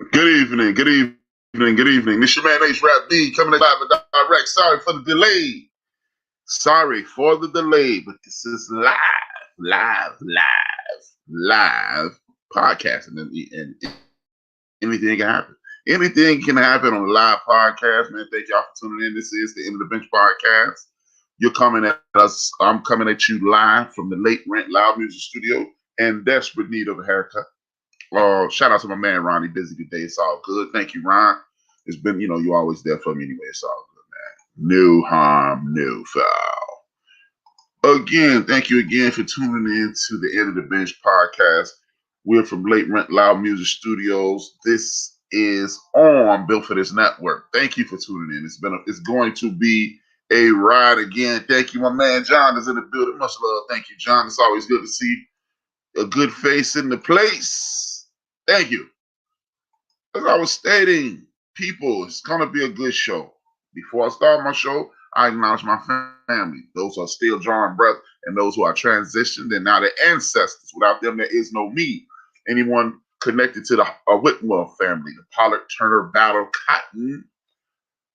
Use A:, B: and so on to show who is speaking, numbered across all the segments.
A: Good evening, good evening, good evening. This your man HRap coming live and direct. Sorry for the delay. Sorry for the delay, but this is live podcasting, and anything can happen. Anything can happen on a live podcast, man. Thank y'all for tuning in. This is the End of the Bench podcast. You're coming at us. I'm coming at you live from the Late Rent Loud Music Studio in desperate need of a haircut. Shout out to my man Ronnie. Busy today. It's all good. Thank you, Ron. It's been, you're always there for me anyway. It's all good, man. No harm, no foul. Again, thank you again for tuning in to the End of the Bench podcast. We're from Late Rent Loud Music Studios. This is on Built for This Network. Thank you for tuning in. It's going to be a ride again. Thank you, my man John is in the building. Much love. Thank you, John. It's always good to see a good face in the place. Thank you. As I was stating, people, it's going to be a good show. Before I start my show, I acknowledge my family, those who are still drawing breath and those who are transitioned and now their ancestors. Without them, there is no me. Anyone connected to the Whitmore family, the Pollard, Turner, Battle, Cotton,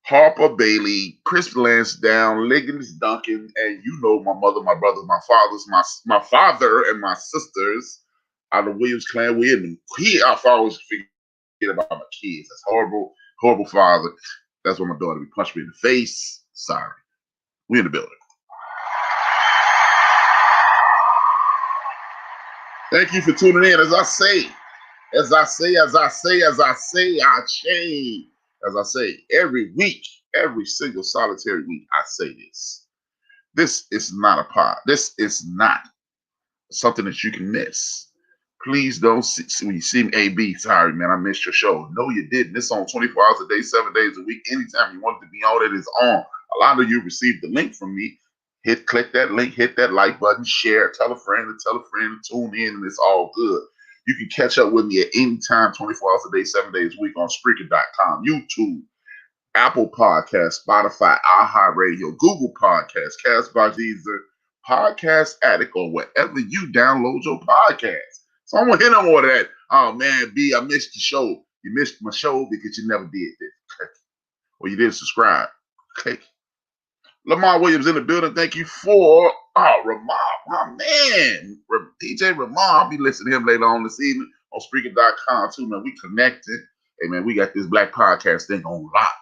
A: Harper, Bailey, Chris Lansdowne, Liggins, Duncan, and my mother, my brothers, my fathers, my father, and my sisters out of Williams clan. We're in the I always forget about my kids. That's horrible, horrible father. That's what my daughter punched me in the face. Sorry. We in the building. Thank you for tuning in. As I say, every week, every single solitary week, I say this. This is not a pod. This is not something that you can miss. Please don't see when you see me, AB, sorry, man, I missed your show. No, you didn't. It's on 24 hours a day, 7 days a week. Anytime you want it to be on, it is on. A lot of you received the link from me. Click that link, hit that like button, share, tell a friend, tune in, and it's all good. You can catch up with me at any time, 24 hours a day, 7 days a week on Spreaker.com, YouTube, Apple Podcasts, Spotify, iHeartRadio, Google Podcasts, Castbox, Deezer, Podcast Addict, or wherever you download your podcast. So I'm gonna hit on more of that. Oh man, B, I missed the show. You missed my show because you never did this. Okay. Or you didn't subscribe. Okay. Lamar Williams in the building. Thank you for Ramon, my man. DJ Ramon. I'll be listening to him later on this evening on Spreaker.com too, man. We connected. Hey man, we got this black podcast thing on lock.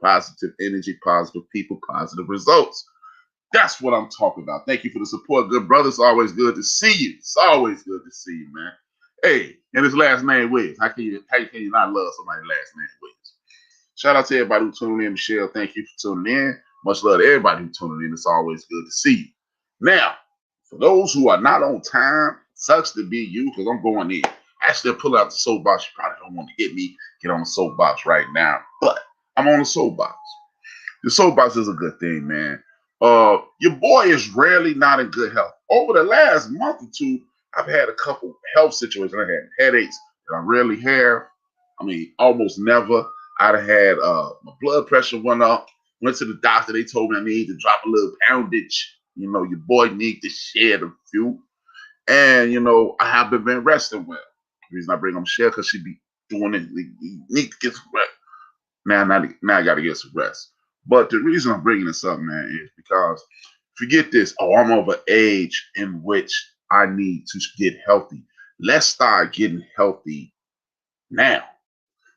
A: Positive energy, positive people, positive results. That's what I'm talking about. Thank you for the support, good brother. It's always good to see you. It's always good to see you, man. Hey, and his last name Wiz. How can you not love somebody's last name Wiz? Shout out to everybody who tuned in. Michelle, thank you for tuning in. Much love to everybody who tuning in. It's always good to see you. Now, for those who are not on time, sucks to be you because I'm going in. Actually, pull out the soapbox. You probably don't want to get on the soapbox right now, but I'm on the soapbox. The soapbox is a good thing, man. Your boy is rarely not in good health. Over the last month or two, I've had a couple health situations. I had headaches that I rarely have. I mean, almost never. I'd had my blood pressure went up. Went to the doctor. They told me I need to drop a little poundage. Your boy need to shed a few. And, I haven't been resting well. The reason I bring him share because she be doing it. You need to get some rest. Now I got to get some rest. But the reason I'm bringing this up, man, is because forget this. Oh, I'm of an age in which I need to get healthy. Let's start getting healthy now.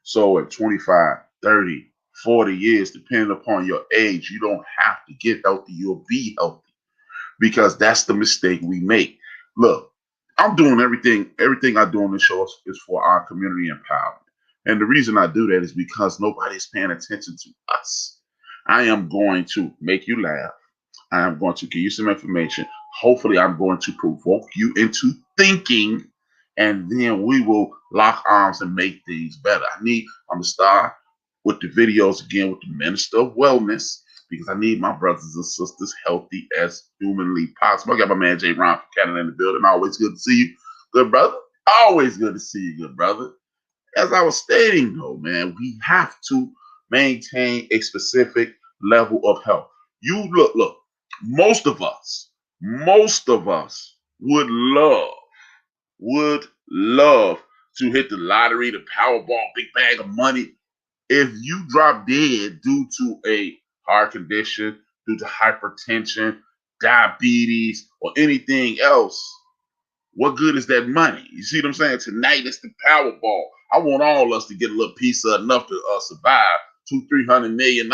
A: So at 25, 30, 40 years, depending upon your age, you don't have to get healthy. You'll be healthy because that's the mistake we make. Look, I'm doing everything I do on this show is for our community empowerment. And the reason I do that is because nobody's paying attention to us. I am going to make you laugh. I am going to give you some information. Hopefully, I'm going to provoke you into thinking, and then we will lock arms and make things better. I'm going to start with the videos again with the Minister of Wellness because I need my brothers and sisters healthy as humanly possible. I got my man Jay Ron from Canada in the building. Always good to see you, good brother. Always good to see you, good brother. As I was stating, though, man, we have to maintain a specific level of health. You look, most of us would love to hit the lottery, the Powerball, big bag of money. If you drop dead due to a heart condition, due to hypertension, diabetes, or anything else, what good is that money? You see what I'm saying? Tonight it's the Powerball. I want all us to get a little piece of enough to survive $200-300 million.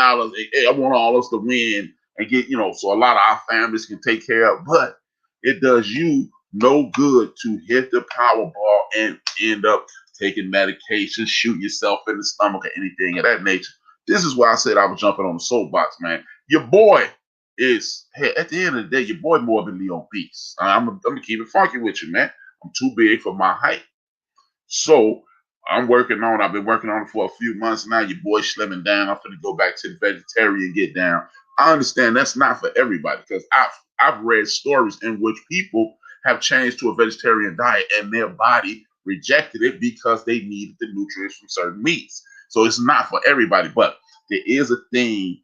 A: Hey, I want all us to win and get, so a lot of our families can take care of. But it does you no good to hit the Powerball and end up taking medication, shoot yourself in the stomach, or anything of that nature. This is why I said I was jumping on the soapbox, man. Your boy is, hey, at the end of the day, your boy morbidly obese. I'm gonna keep it funky with you, man. I'm too big for my height. So I've been working on it for a few months now. Your boy slimming down. I'm gonna go back to the vegetarian, get down. I understand that's not for everybody, because I've read stories in which people have changed to a vegetarian diet and their body rejected it because they needed the nutrients from certain meats. So it's not for everybody, but there is a thing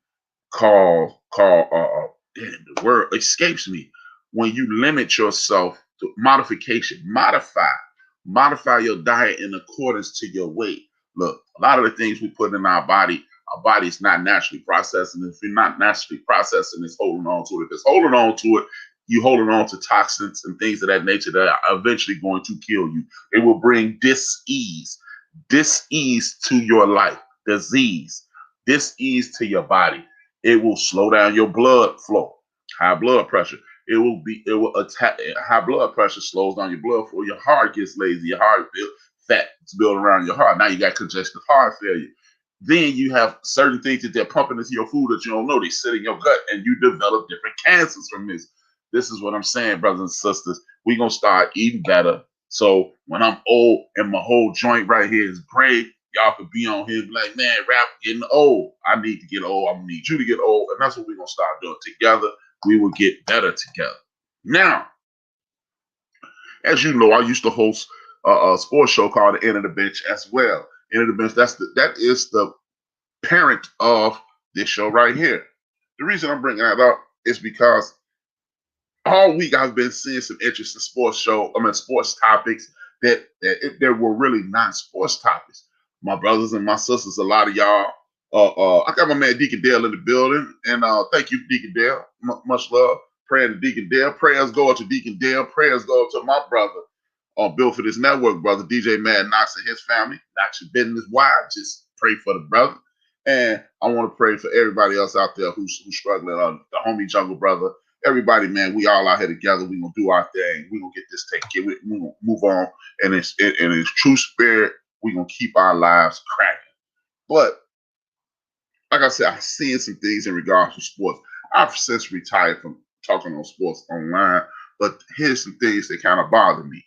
A: called damn, the word escapes me, when you limit yourself to modification. Modify your diet in accordance to your weight. Look, a lot of the things we put in our body's not naturally processing. If you're not naturally processing, it's holding on to it. If it's holding on to it, you holding on to toxins and things of that nature that are eventually going to kill you. It will bring dis-ease to your life, disease, dis-ease to your body. It will slow down your blood flow, high blood pressure. It will attack. High blood pressure slows down your blood flow. Your heart gets lazy. Your heart fat is built around your heart. Now you got congestive heart failure. Then you have certain things that they're pumping into your food that you don't know. They sit in your gut, and you develop different cancers from this. This is what I'm saying, brothers and sisters. We're going to start eating better. So when I'm old and my whole joint right here is gray, y'all could be on here and be like, man, rap getting old. I need to get old. I need you to get old. And that's what we're going to start doing together. We will get better together. Now, as you know, I used to host a sports show called The End of the Bench as well. End of the Bench, that is the parent of this show right here. The reason I'm bringing that up is because all week I've been seeing some interesting sports topics that were really not sports topics. My brothers and my sisters, a lot of y'all. I got my man Deacon Dale in the building, and thank you, Deacon Dale. Much love. Praying to Deacon Dale. Prayers go to Deacon Dale. Prayers go to my brother on Built for This Network, brother DJ Mad Knox and his family. Not your business why. Just pray for the brother. And I want to pray for everybody else out there who's struggling. The homie Jungle Brother. Everybody, man, we all out here together. We're going to do our thing. We're going to get this taken care of. We're going to move on. And in its true spirit, we're going to keep our lives cracking. But like I said, I've seen some things in regards to sports. I've since retired from talking on sports online, but here's some things that kind of bother me.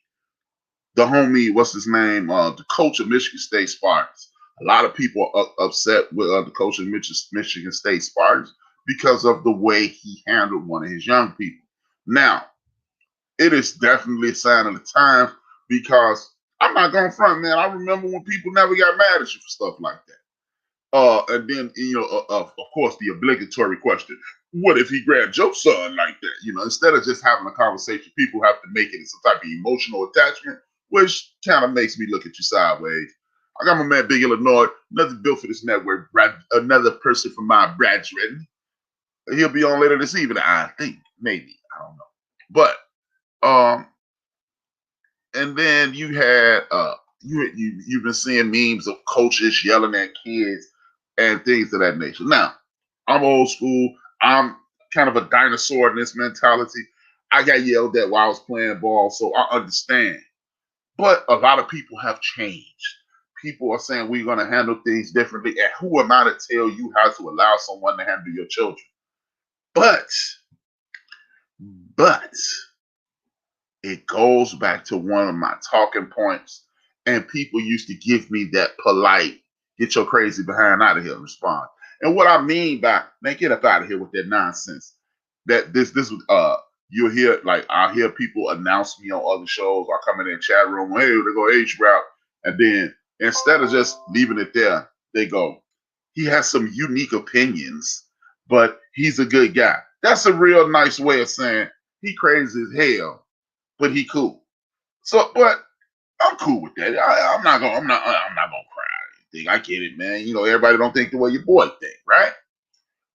A: The homie, what's his name? The coach of Michigan State Spartans. A lot of people are upset with the coach of Michigan State Spartans because of the way he handled one of his young people. Now, it is definitely a sign of the times, because I'm not going front, man. I remember when people never got mad at you for stuff like that. And then, of course, the obligatory question: what if he grabbed your son like that? Instead of just having a conversation, people have to make it some type of emotional attachment, which kind of makes me look at you sideways. I got my man Big Illinois, another Built for This Network, another person from my brethren. He'll be on later this evening, I think, maybe, I don't know. But and then you had you've been seeing memes of coaches yelling at kids and things of that nature. Now, I'm old school. I'm kind of a dinosaur in this mentality. I got yelled at while I was playing ball, so I understand. But a lot of people have changed. People are saying we're going to handle things differently. And who am I to tell you how to allow someone to handle your children? But it goes back to one of my talking points. And people used to give me that polite, get your crazy behind out of here response. And what I mean by, man, get up out of here with that nonsense. That you'll hear, like, I hear people announce me on other shows. I come in the chat room, hey, they go HRap. And then instead of just leaving it there, they go, he has some unique opinions, but he's a good guy. That's a real nice way of saying he crazy as hell, but he cool. So, but I'm cool with that. I'm not gonna cry or anything. I get it, man. You know, everybody don't think the way your boy think, right?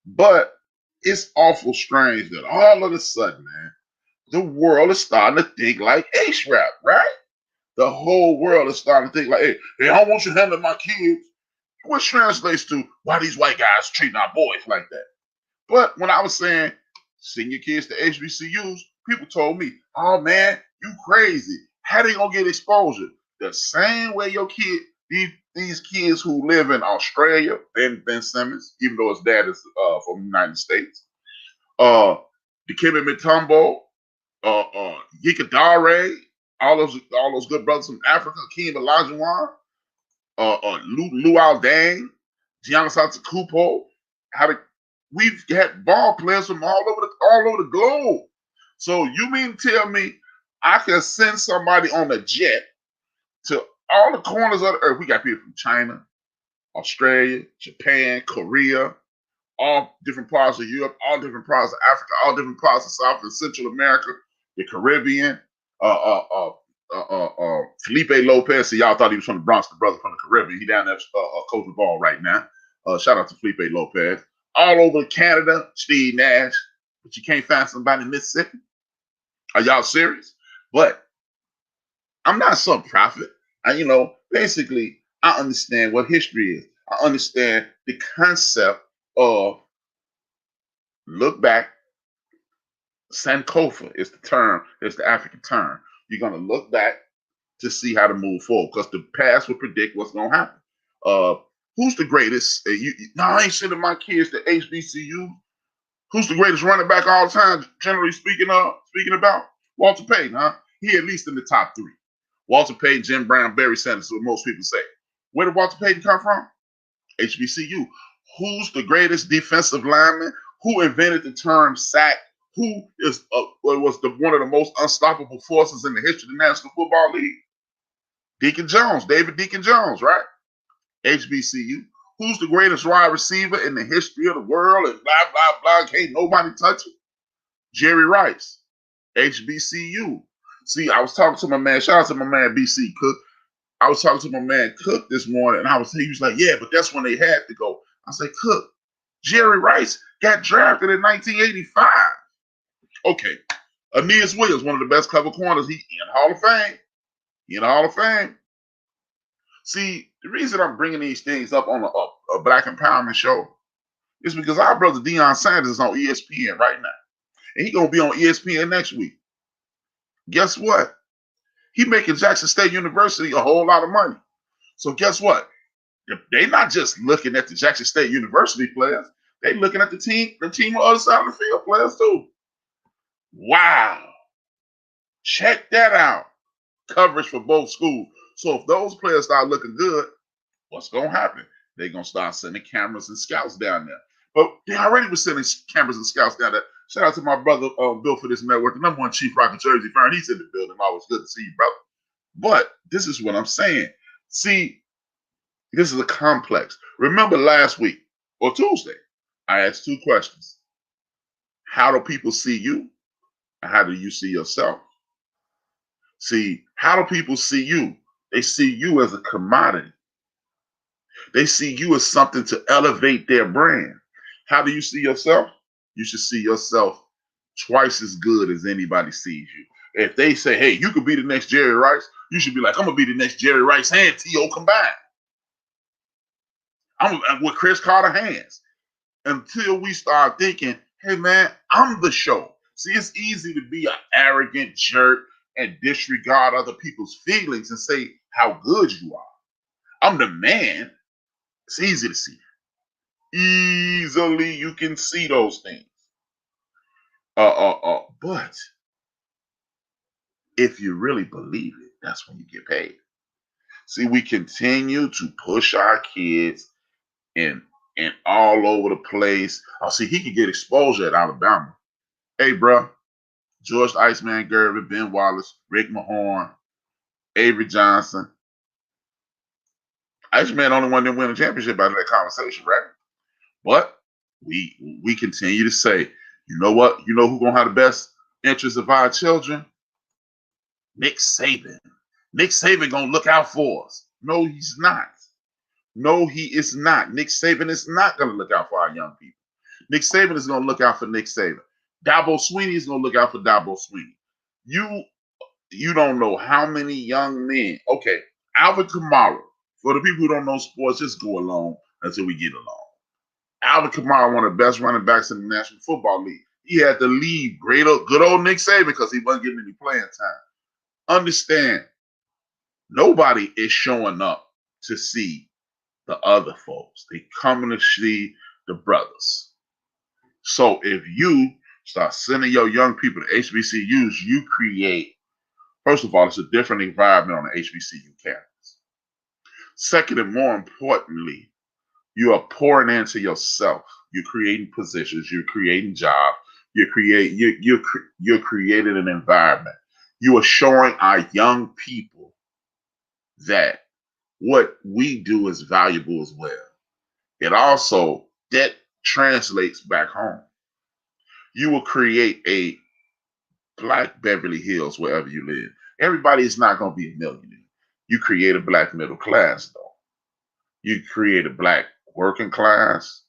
A: But it's awful strange that all of a sudden, man, the world is starting to think like HRap, right? The whole world is starting to think like, hey, I don't want you handling my kids. Which translates to why these white guys treating our boys like that. But when I was saying send your kids to HBCUs, people told me, oh man, you crazy. How they gonna get exposure? The same way your kid, these kids who live in Australia, Ben Simmons, even though his dad is from the United States, Dikembe Mutombo, Yika Dare, all those good brothers from Africa, Akeem Olajuwon, Luau Dang, Giannis Antetokounmpo. We've had ball players from all over the globe. So you mean to tell me I can send somebody on a jet to all the corners of the earth? We got people from China, Australia, Japan, Korea, all different parts of Europe, all different parts of Africa, all different parts of South and Central America, the Caribbean. Felipe Lopez. See, y'all thought he was from the Bronx, the brother from the Caribbean. He down there coaching ball right now. Shout out to Felipe Lopez. All over Canada, Steve Nash. But you can't find somebody in Mississippi. Are y'all serious? But I'm not some prophet. Basically, I understand what history is. I understand the concept of look back. Sankofa is the term, is the African term. You're going to look back to see how to move forward because the past will predict what's going to happen. Who's the greatest? No, I ain't sending my kids to HBCU. Who's the greatest running back all the time? Generally speaking about Walter Payton, huh? He at least in the top three. Walter Payton, Jim Brown, Barry Sanders, what most people say. Where did Walter Payton come from? HBCU. Who's the greatest defensive lineman? Who invented the term sack? Who was one of the most unstoppable forces in the history of the National Football League? David Deacon Jones, right? HBCU. Who's the greatest wide receiver in the history of the world? And blah, blah, blah. Can't nobody touch it. Jerry Rice, HBCU. See, I was talking to my man, shout out to my man BC Cook. I was talking to my man Cook this morning, and he was like, yeah, but that's when they had to go. I said, Cook, Jerry Rice got drafted in 1985. Okay. Aeneas Williams, one of the best cover corners. He in the Hall of Fame. See, the reason I'm bringing these things up on a Black Empowerment show is because our brother Deion Sanders is on ESPN right now. And he's going to be on ESPN next week. Guess what? He making Jackson State University a whole lot of money. So guess what? They're not just looking at the Jackson State University players. They're looking at the team on the other side of the field players too. Wow. Check that out. Coverage for both schools. So if those players start looking good, what's going to happen? They're going to start sending cameras and scouts down there. But they already were sending cameras and scouts down there. Shout out to my brother Bill for this network, the number one Chief Rock Jersey fan. He's in the building. Always good to see you, brother. But this is what I'm saying. See, this is a complex. Remember last week or Tuesday, I asked two questions. How do people see you? And how do you see yourself? See, how do people see you? They see you as a commodity. They see you as something to elevate their brand. How do you see yourself? You should see yourself twice as good as anybody sees you. If they say, hey, you could be the next Jerry Rice, you should be like, I'm going to be the next Jerry Rice and T.O. combined. I'm with Chris Carter hands. Until we start thinking, hey, man, I'm the show. See, it's easy to be an arrogant jerk and disregard other people's feelings and say how good you are. I'm the man. It's easy to see. Easily you can see those things. But if you really believe it, that's when you get paid. See, we continue to push our kids and all over the place. Oh, see, he could get exposure at Alabama. Hey, bro, George Iceman Gervin, Ben Wallace, Rick Mahorn, Avery Johnson. Iceman only one that win a championship out of that conversation, right? But we continue to say, you know what? You know who's gonna have the best interests of our children? Nick Saban. Nick Saban gonna look out for us. No, he's not. No, he is not. Nick Saban is not gonna look out for our young people. Nick Saban is gonna look out for Nick Saban. Dabo Sweeney is gonna look out for Dabo Sweeney. You don't know how many young men. Okay, Alvin Kamara. For the people who don't know sports, just go along until we get along. Alvin Kamara, one of the best running backs in the National Football League. He had to leave good old Nick Saban because he wasn't getting any playing time. Understand, nobody is showing up to see the other folks. They coming to see the brothers. So if you start sending your young people to HBCUs, you create, first of all, it's a different environment on the HBCU campus. Second, and more importantly, you are pouring into yourself. You're creating positions. You're creating jobs. You're creating an environment. You are showing our young people that what we do is valuable as well. It also, that translates back home. You will create a Black Beverly Hills wherever you live. Everybody is not going to be a millionaire. You create a Black middle class, though. You create a Black working class,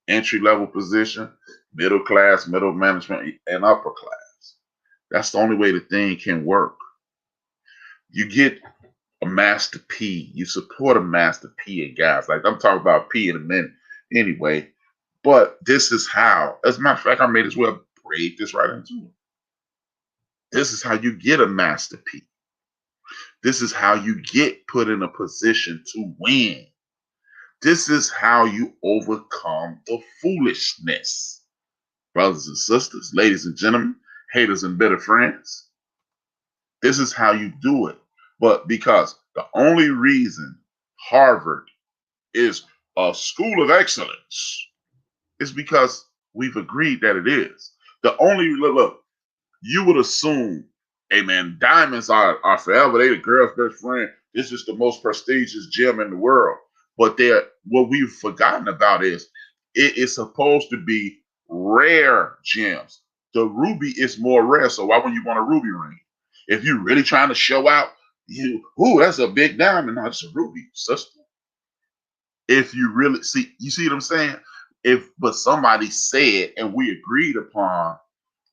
A: entry-level position, middle class, middle management, and upper class. That's the only way the thing can work. You get a Master P. You support a Master P and guys. Like, I'm talking about P in a minute anyway. But this is how, as a matter of fact, I made as well braid this right into it. This is how you get a Master P. This is how you get put in a position to win. This is how you overcome the foolishness. Brothers and sisters, ladies and gentlemen, haters and bitter friends. This is how you do it. But because the only reason Harvard is a school of excellence is because we've agreed that it is. The only, look, you would assume, hey man, diamonds are forever. They the girl's best friend. This is the most prestigious gem in the world. But what we've forgotten about is it is supposed to be rare gems. The ruby is more rare. So why wouldn't you want a ruby ring? If you're really trying to show out, that's a big diamond. No, it's a ruby, sister. If you really see, you see what I'm saying? But somebody said, and we agreed upon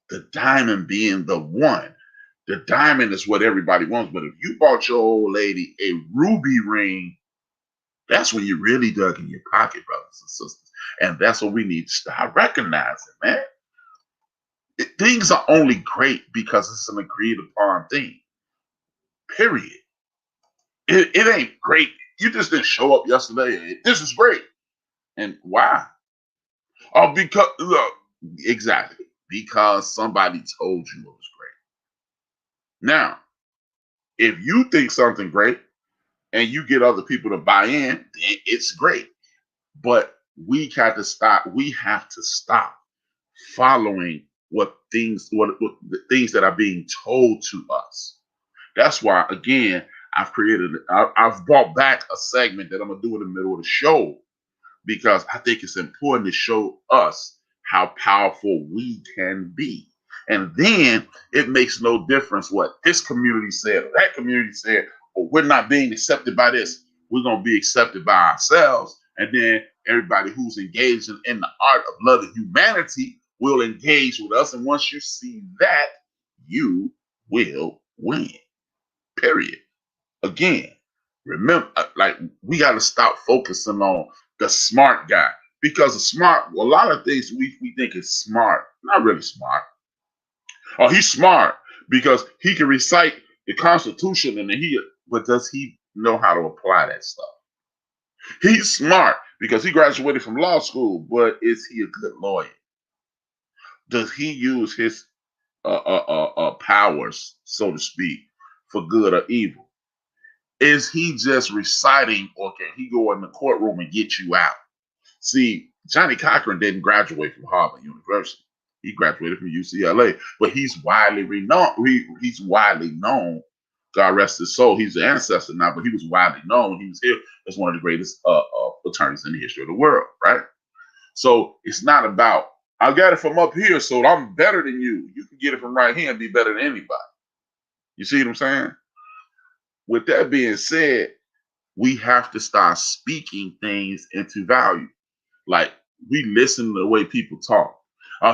A: the diamond being the one. The diamond is what everybody wants. But if you bought your old lady a ruby ring, that's when you really dug in your pocket, brothers and sisters. And that's what we need to start recognizing, man. Things are only great because it's an agreed upon thing. Period. It ain't great. You just didn't show up yesterday. This is great. And why? Oh, because, look, exactly. Because somebody told you it was great. Now, if you think something great and you get other people to buy in, then it's great. But we have to stop following what the things that are being told to us. That's why, again, I've brought back a segment that I'm gonna do in the middle of the show because I think it's important to show us how powerful we can be. And then it makes no difference what this community said or that community said, or we're not being accepted by this. We're going to be accepted by ourselves. And then everybody who's engaged in the art of loving humanity will engage with us. And once you see that, you will win. Period. Again, remember, like, we got to stop focusing on the smart guy, because a lot of things we think is smart, not really smart. Oh, he's smart because he can recite the Constitution but does he know how to apply that stuff? He's smart because he graduated from law school, but is he a good lawyer? Does he use his powers, so to speak, for good or evil? Is he just reciting, or can he go in the courtroom and get you out? See, Johnny Cochran didn't graduate from Harvard University. He graduated from UCLA, but he's widely renowned. He's widely known. God rest his soul. He's an ancestor now, but he was widely known when he was here as one of the greatest attorneys in the history of the world, right? So it's not about, I got it from up here, so I'm better than you. You can get it from right here and be better than anybody. You see what I'm saying? with that being said, we have to start speaking things into value. Like, we listen to the way people talk.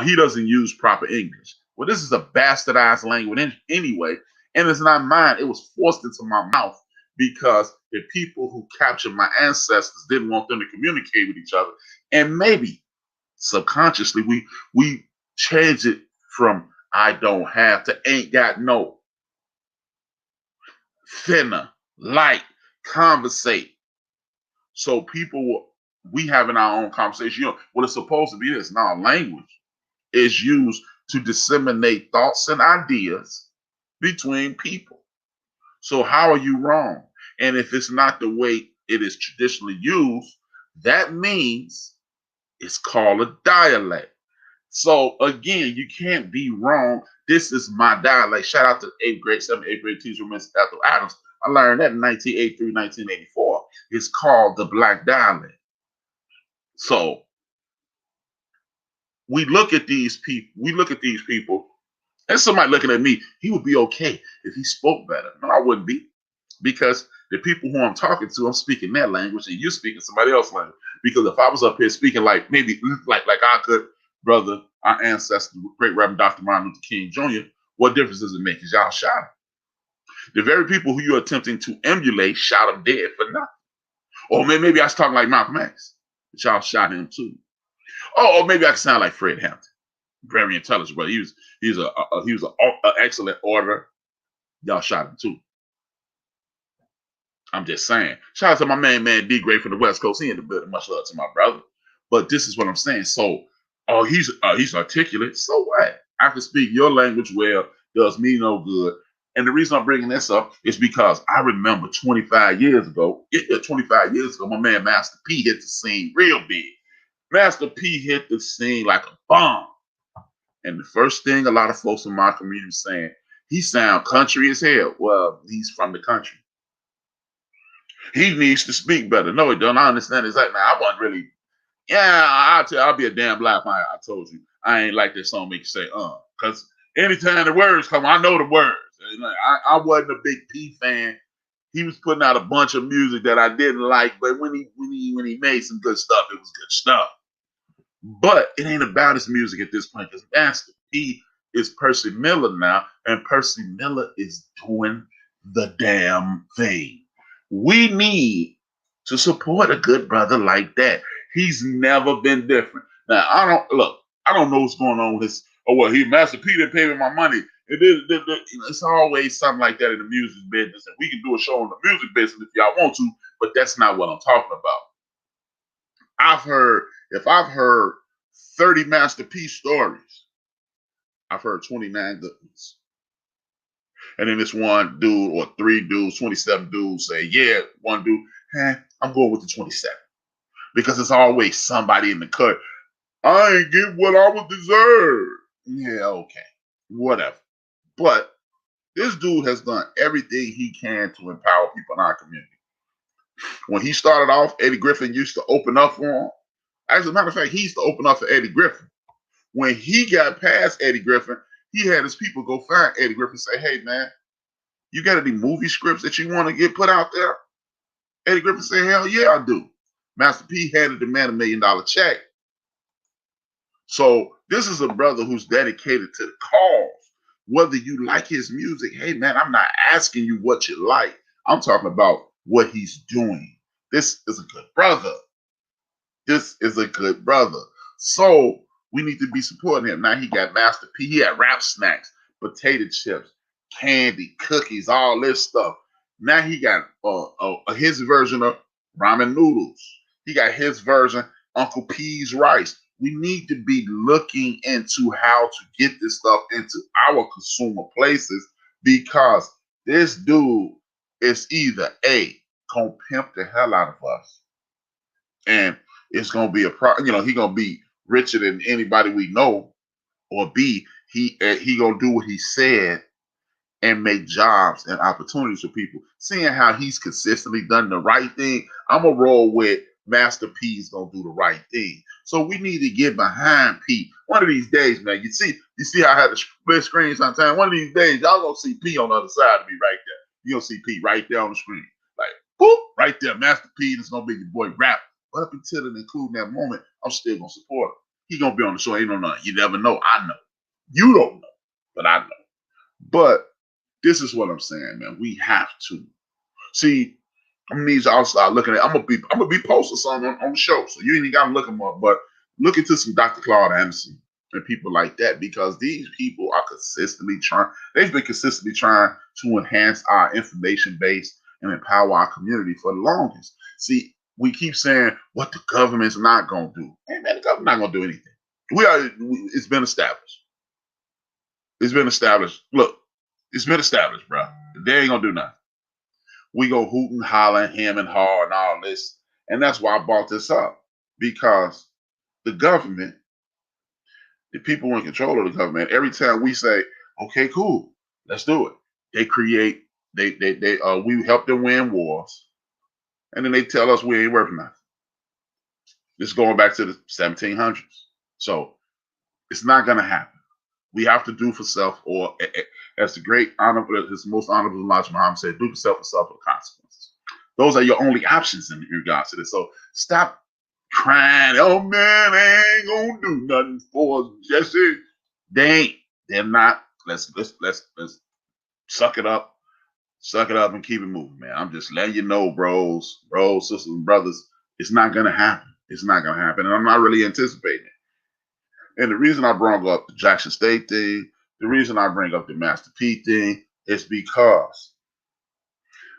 A: He doesn't use proper English. Well, this is a bastardized language anyway, and it's not mine. It was forced into my mouth because the people who captured my ancestors didn't want them to communicate with each other. And maybe subconsciously we changed it from I don't have to ain't got no. Thinner, light, conversate. So we having our own conversation. What it's supposed to be is now language is used to disseminate thoughts and ideas between people. So how are you wrong? And if it's not the way it is traditionally used, that means it's called a dialect. So again, you can't be wrong. This is my dialect. Shout out to 7th, 8th grade teacher, Miss Ethel Adams. I learned that in 1983, 1984. It's called the Black dialect. So we look at these people, and somebody looking at me, he would be okay if he spoke better. No, I wouldn't be. Because the people who I'm talking to, I'm speaking their language and you're speaking somebody else's language. Because if I was up here speaking like maybe like our good brother, our ancestor, great Reverend Dr. Martin Luther King Jr., what difference does it make? Because y'all shot him. The very people who you're attempting to emulate shot him dead for nothing. Or maybe I was talking like Malcolm X, but y'all shot him too. Or maybe I could sound like Fred Hampton. Very intelligent, but he was an excellent orator. Y'all shot him too. I'm just saying. Shout out to my man D Gray from the West Coast. He in the building. Much love to my brother. But this is what I'm saying. So, he's articulate. So what? I can speak your language well. Does me no good. And the reason I'm bringing this up is because I remember 25 years ago, my man Master P hit the scene real big. Master P hit the scene like a bomb. And the first thing a lot of folks in my community were saying, he sound country as hell. Well, he's from the country. He needs to speak better. No, he don't. I understand exactly. Now, I wasn't really. Yeah, I'll be a damn lie if I told you I ain't like this song make you say because anytime the words come, I know the words. And I wasn't a big P fan. He was putting out a bunch of music that I didn't like, but when he made some good stuff, it was good stuff. But it ain't about his music at this point because Master P is Percy Miller now, and Percy Miller is doing the damn thing. We need to support a good brother like that. He's never been different. Now, I don't know what's going on with this. Master P didn't pay me my money. It's always something like that in the music business. And we can do a show on the music business if y'all want to, but that's not what I'm talking about. If I've heard 30 Master P stories, I've heard 29 good ones. And then this one dude or 3 dudes, 27 dudes say, yeah, one dude, I'm going with the 27. Because it's always somebody in the cut. I ain't get what I was deserved. Yeah, okay. Whatever. But this dude has done everything he can to empower people in our community. When he started off, Eddie Griffin used to open up for him. As a matter of fact, he used to open up for Eddie Griffin. When he got past Eddie Griffin, he had his people go find Eddie Griffin and say, hey, man, you got any movie scripts that you want to get put out there? Eddie Griffin said, hell yeah, I do. Master P handed the man $1 million check. So this is a brother who's dedicated to the cause. Whether you like his music, hey, man, I'm not asking you what you like. I'm talking about what he's doing. This is a good brother. This is a good brother. So we need to be supporting him. Now he got Master P. He had rap snacks, potato chips, candy, cookies, all this stuff. Now he got his version of ramen noodles. He got his version, Uncle P's rice. We need to be looking into how to get this stuff into our consumer places because this dude is either A, gonna pimp the hell out of us, and it's gonna be he gonna be richer than anybody we know, or B, he gonna do what he said and make jobs and opportunities for people. Seeing how he's consistently done the right thing, I'm gonna roll with Master P's gonna do the right thing. So we need to get behind P. One of these days, man, you see how I had the split screen sometimes. One of these days, y'all gonna see P on the other side of me right there. You're gonna see Pete right there on the screen. Like, boop, right there, Master Pete. It's gonna be your boy Rap. But up until and including that moment, I'm still gonna support him. He gonna be on the show. Ain't no nothing. You never know. I know. You don't know, but I know. But this is what I'm saying, man. We have to see. I need y'all to start looking at. I'm gonna be posting something on the show, so you ain't even gotta look them up. But look into some Dr. Claude Anderson and people like that, because these people are consistently trying. They've been consistently trying to enhance our information base and empower our community for the longest. See, we keep saying what the government's not gonna do. Hey man, the government's not gonna do anything. It's been established. It's been established. Look, it's been established, bro. They ain't gonna do nothing. We go hoot and holler, him and haw and all this. And that's why I brought this up. Because the government, the people in control of the government, every time we say, okay, cool, let's do it. We help them win wars. And then they tell us we ain't worth nothing. This is going back to the 1700s. So it's not gonna happen. We have to do for self, or as the great honorable, his most honorable Elijah Muhammad said, do for self and suffer the consequences. Those are your only options in regards to this. So stop crying. Oh man, they ain't gonna do nothing for us, Jesse. They ain't. They're not. Let's suck it up. Suck it up and keep it moving, man. I'm just letting you know, bros, sisters, and brothers, it's not gonna happen. It's not gonna happen, and I'm not really anticipating it. And the reason I brought up the Jackson State thing, the reason I bring up the Master P thing, is because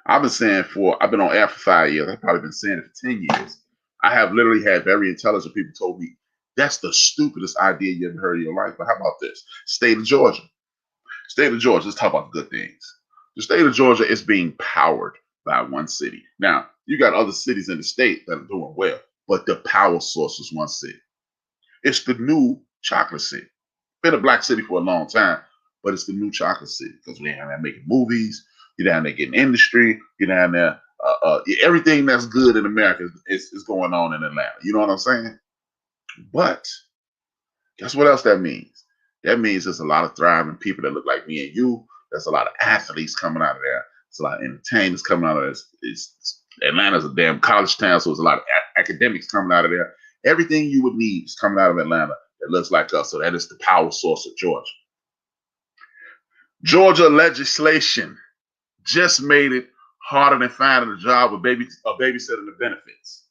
A: I've been on air for 5 years. I've probably been saying it for 10 years. I have literally had very intelligent people told me, that's the stupidest idea you ever heard in your life. But how about this? State of Georgia. State of Georgia, let's talk about the good things. The state of Georgia is being powered by one city. Now, you got other cities in the state that are doing well, but the power source is one city. It's the new chocolate city. Been a black city for a long time, but it's the new chocolate city because we're down there making movies. You're down there getting industry. You're down there. Everything that's good in America is going on in Atlanta. You know what I'm saying? But guess what else that means? That means there's a lot of thriving people that look like me and you. There's a lot of athletes coming out of there. There's a lot of entertainers coming out of there. Atlanta's a damn college town, so there's a lot of academics coming out of there. Everything you would need is coming out of Atlanta that looks like us. So that is the power source of Georgia. Georgia legislation just made it harder than finding a job with babysitting the benefits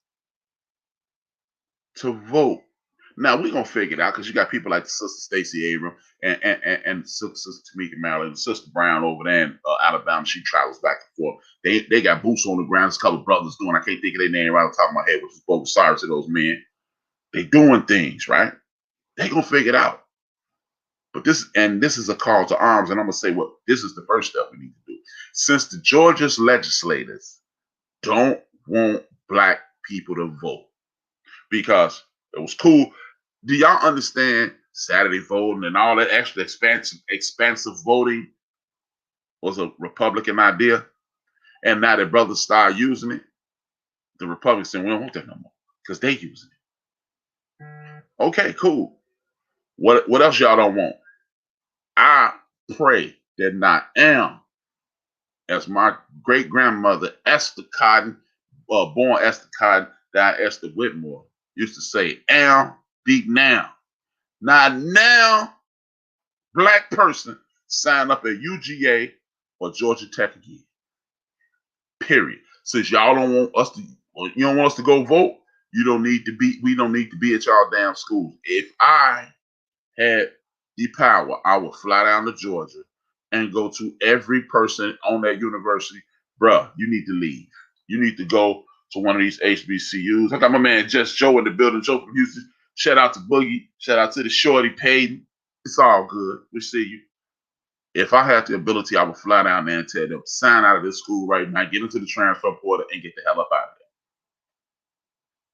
A: to vote. Now we're gonna figure it out because you got people like Sister Stacey Abrams and Sister Tamika Maryland, and Sister Brown over there in Alabama. She travels back and forth. They got boots on the ground. There's a couple of brothers doing. I can't think of their name right on top of my head, which is both sorry to those men. They doing things, right? They gonna figure it out. But this is a call to arms, and I'm gonna say what this is the first step we need to do. Since the Georgia's legislators don't want black people to vote, because it was cool. Do y'all understand Saturday voting and all that extra expansive voting was a Republican idea? And now that brothers start using it, the Republicans say we don't want that no more because they using it. Okay, cool. What else y'all don't want? I pray that not am, as my great grandmother Esther Cotton, born Esther Cotton, died Esther Whitmore, used to say, am, be now. Now, black person sign up at UGA or Georgia Tech again. Period. Since y'all don't want us to, you don't want us to go vote, we don't need to be at y'all damn schools. If I had the power, I would fly down to Georgia and go to every person on that university. Bruh, you need to leave. You need to go to one of these HBCUs. I got my man Just Joe in the building. Joe from Houston. Shout out to Boogie. Shout out to the Shorty Payton. It's all good. We see you. If I had the ability, I would fly down there and tell them, sign out of this school right now, get into the transfer portal, and get the hell up out of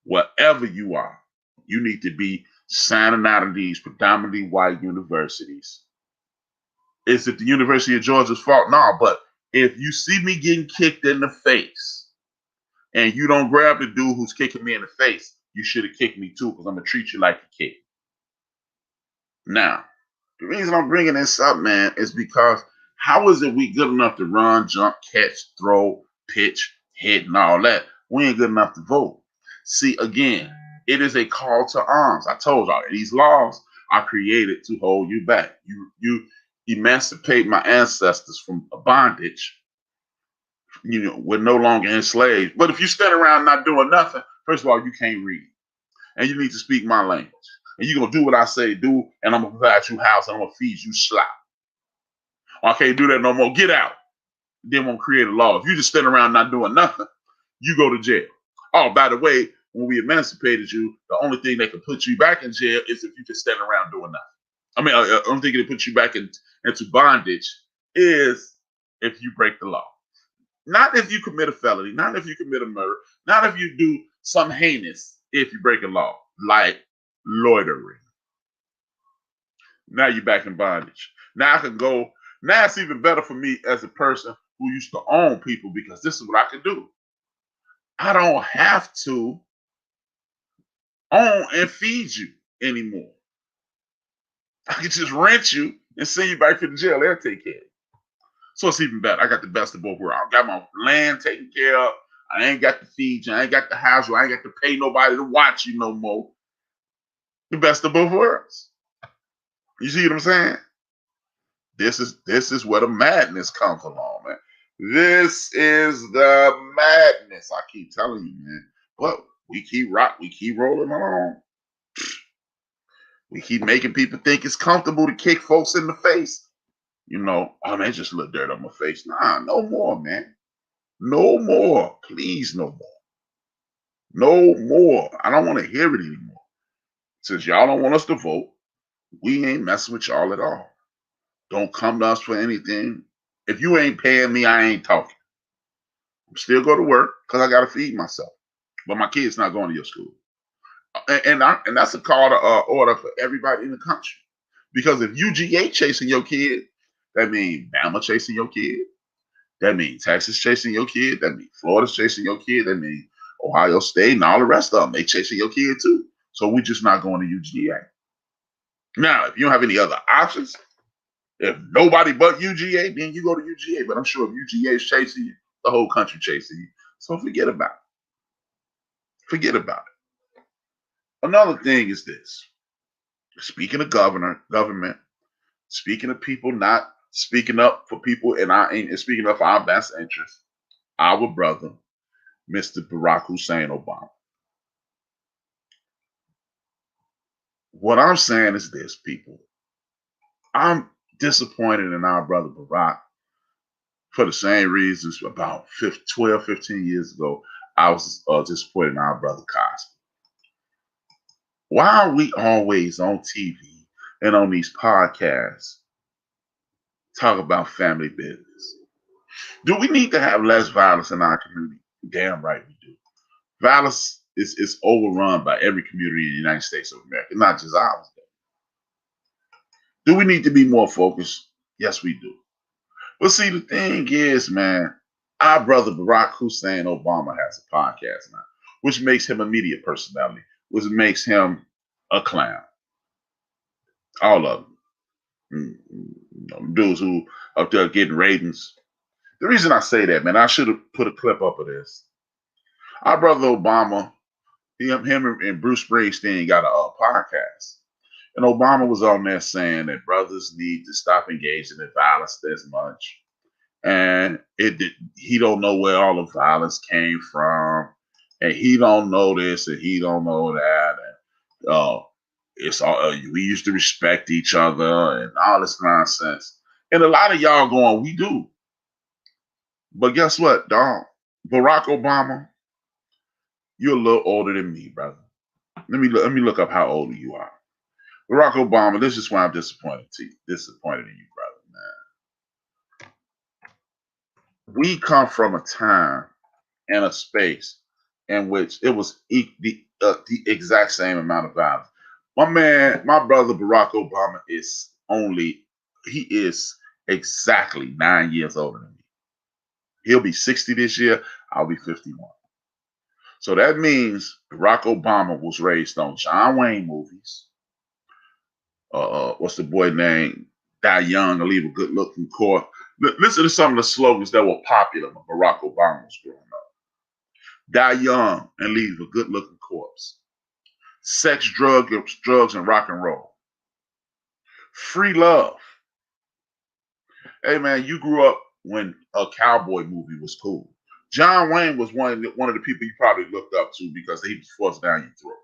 A: there. Wherever you are, you need to be signing out of these predominantly white universities. Is it the University of Georgia's fault? No, but if you see me getting kicked in the face and you don't grab the dude who's kicking me in the face, you should have kicked me too, because I'm going to treat you like a kid. Now, the reason I'm bringing this up, man, is because How is it we good enough to run, jump, catch, throw, pitch, hit, and all that? We ain't good enough to vote. See, again, it is a call to arms. I told y'all, these laws are created to hold you back. You emancipate my ancestors from bondage. We're no longer enslaved. But if you stand around not doing nothing, first of all, you can't read. And you need to speak my language. And you're going to do what I say do, and I'm going to provide you house, and I'm going to feed you slop. I can't do that no more. Get out. Then won't create a law. If you just stand around not doing nothing, you go to jail. Oh, by the way, when we emancipated you, the only thing that can put you back in jail is if you just stand around doing nothing. I mean, the only thing that put you back into bondage is if you break the law. Not if you commit a felony, not if you commit a murder, not if you do something heinous, if you break a law, like loitering. Now you're back in bondage. Now I can go. Now it's even better for me as a person who used to own people, because this is what I can do. I don't have to own and feed you anymore. I can just rent you and send you back to the jail. They'll take care of you. So it's even better. I got the best of both worlds. I got my land taken care of. I ain't got to feed you. I ain't got to house you. I ain't got to pay nobody to watch you no more. The best of both worlds. You see what I'm saying? This is where the madness comes along, man. This is the madness. I keep telling you, man. But we keep rolling along. We keep making people think it's comfortable to kick folks in the face. Oh man, just a little dirt on my face. Nah, no more, man. No more. Please, no more. No more. I don't want to hear it anymore. Since y'all don't want us to vote, we ain't messing with y'all at all. Don't come to us for anything. If you ain't paying me, I ain't talking. I'm still go to work because I got to feed myself. But my kid's not going to your school. And that's a call to order for everybody in the country. Because if UGA chasing your kid, that means Bama chasing your kid. That means Texas chasing your kid. That means Florida's chasing your kid. That means Ohio State and all the rest of them, they chasing your kid too. So we're just not going to UGA. Now, if you don't have any other options, if nobody but UGA, then you go to UGA. But I'm sure if UGA is chasing you, the whole country chasing you. So forget about it. Forget about it. Another thing is this. Speaking of government, speaking of people not speaking up for people and speaking up for our best interest, our brother, Mr. Barack Hussein Obama. What I'm saying is this, people. I'm disappointed in our brother Barack for the same reasons about 12, 15 years ago. I was disappointed in our brother Cosby. Why are we always on TV and on these podcasts talk about family business? Do we need to have less violence in our community? Damn right we do. Violence is overrun by every community in the United States of America, not just ours. Do we need to be more focused? Yes, we do. But see, the thing is, man, our brother Barack Hussein Obama has a podcast now, which makes him a media personality, which makes him a clown. All of them. Dudes who up there getting ratings. The reason I say that, man, I should have put a clip up of this. Our brother Obama, him and Bruce Springsteen got a podcast. And Obama was on there saying that brothers need to stop engaging in violence this much. And he don't know where all the violence came from. And he don't know this and he don't know that. And it's all we used to respect each other and all this nonsense. And a lot of y'all going, we do. But guess what, dog? Barack Obama, you're a little older than me, brother. Let me look up how old you are. Barack Obama, this is why I'm disappointed in you, brother, man. We come from a time and a space in which it was the exact same amount of violence. My brother Barack Obama is exactly 9 years older than me. He'll be 60 this year. I'll be 51. So that means Barack Obama was raised on John Wayne movies. What's the boy name? Die Young, or Leave a Good Looking Core. Listen to some of the slogans that were popular when Barack Obama was growing up. Die young and leave a good-looking corpse. Sex, drugs, and rock and roll. Free love. Hey man, you grew up when a cowboy movie was cool. John Wayne was one of the people you probably looked up to because he was forced down your throat.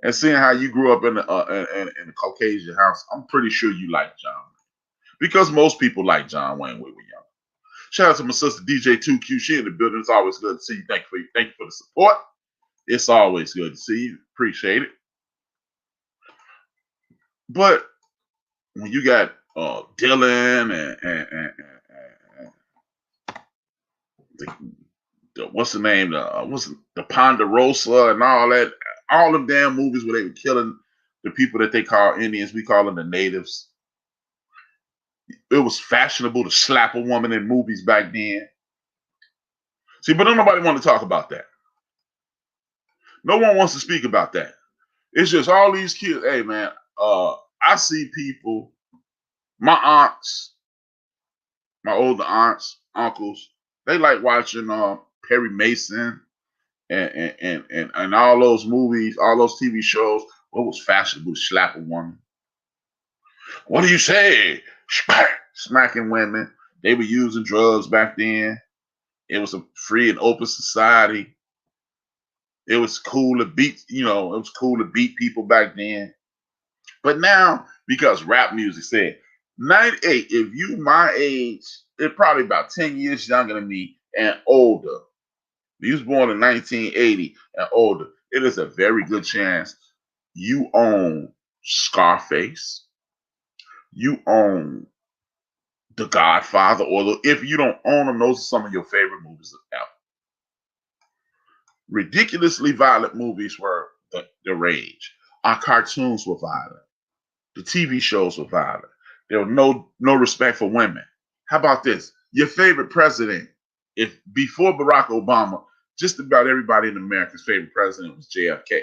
A: And seeing how you grew up in a Caucasian house, I'm pretty sure you like John Wayne because most people like John Wayne when we were young. Shout out to my sister DJ 2Q. She in the building. It's always good to see you. Thank you for the support. It's always good to see you. Appreciate it. But when you got Dylan and what's the name? The Ponderosa and all that, all them damn movies where they were killing the people that they call Indians. We call them the natives. It was fashionable to slap a woman in movies back then. See, but don't nobody want to talk about that. No one wants to speak about that. It's just all these kids. Hey, man, I see people, my aunts, my older aunts, uncles, they like watching Perry Mason and all those movies, all those TV shows. What was fashionable to slap a woman? What do you say? Smacking women. They were using drugs back then. It was a free and open society. It was cool to beat, it was cool to beat people back then. But now, because rap music said, 98, if you my age, it's probably about 10 years younger than me and older. If you was born in 1980 and older, it is a very good chance you own Scarface, you own The Godfather, or if you don't own them, those are some of your favorite movies ever. Ridiculously violent movies were the rage. Our cartoons were violent. The TV shows were violent. There was no respect for women. How about this? Your favorite president, if before Barack Obama, just about everybody in America's favorite president was JFK.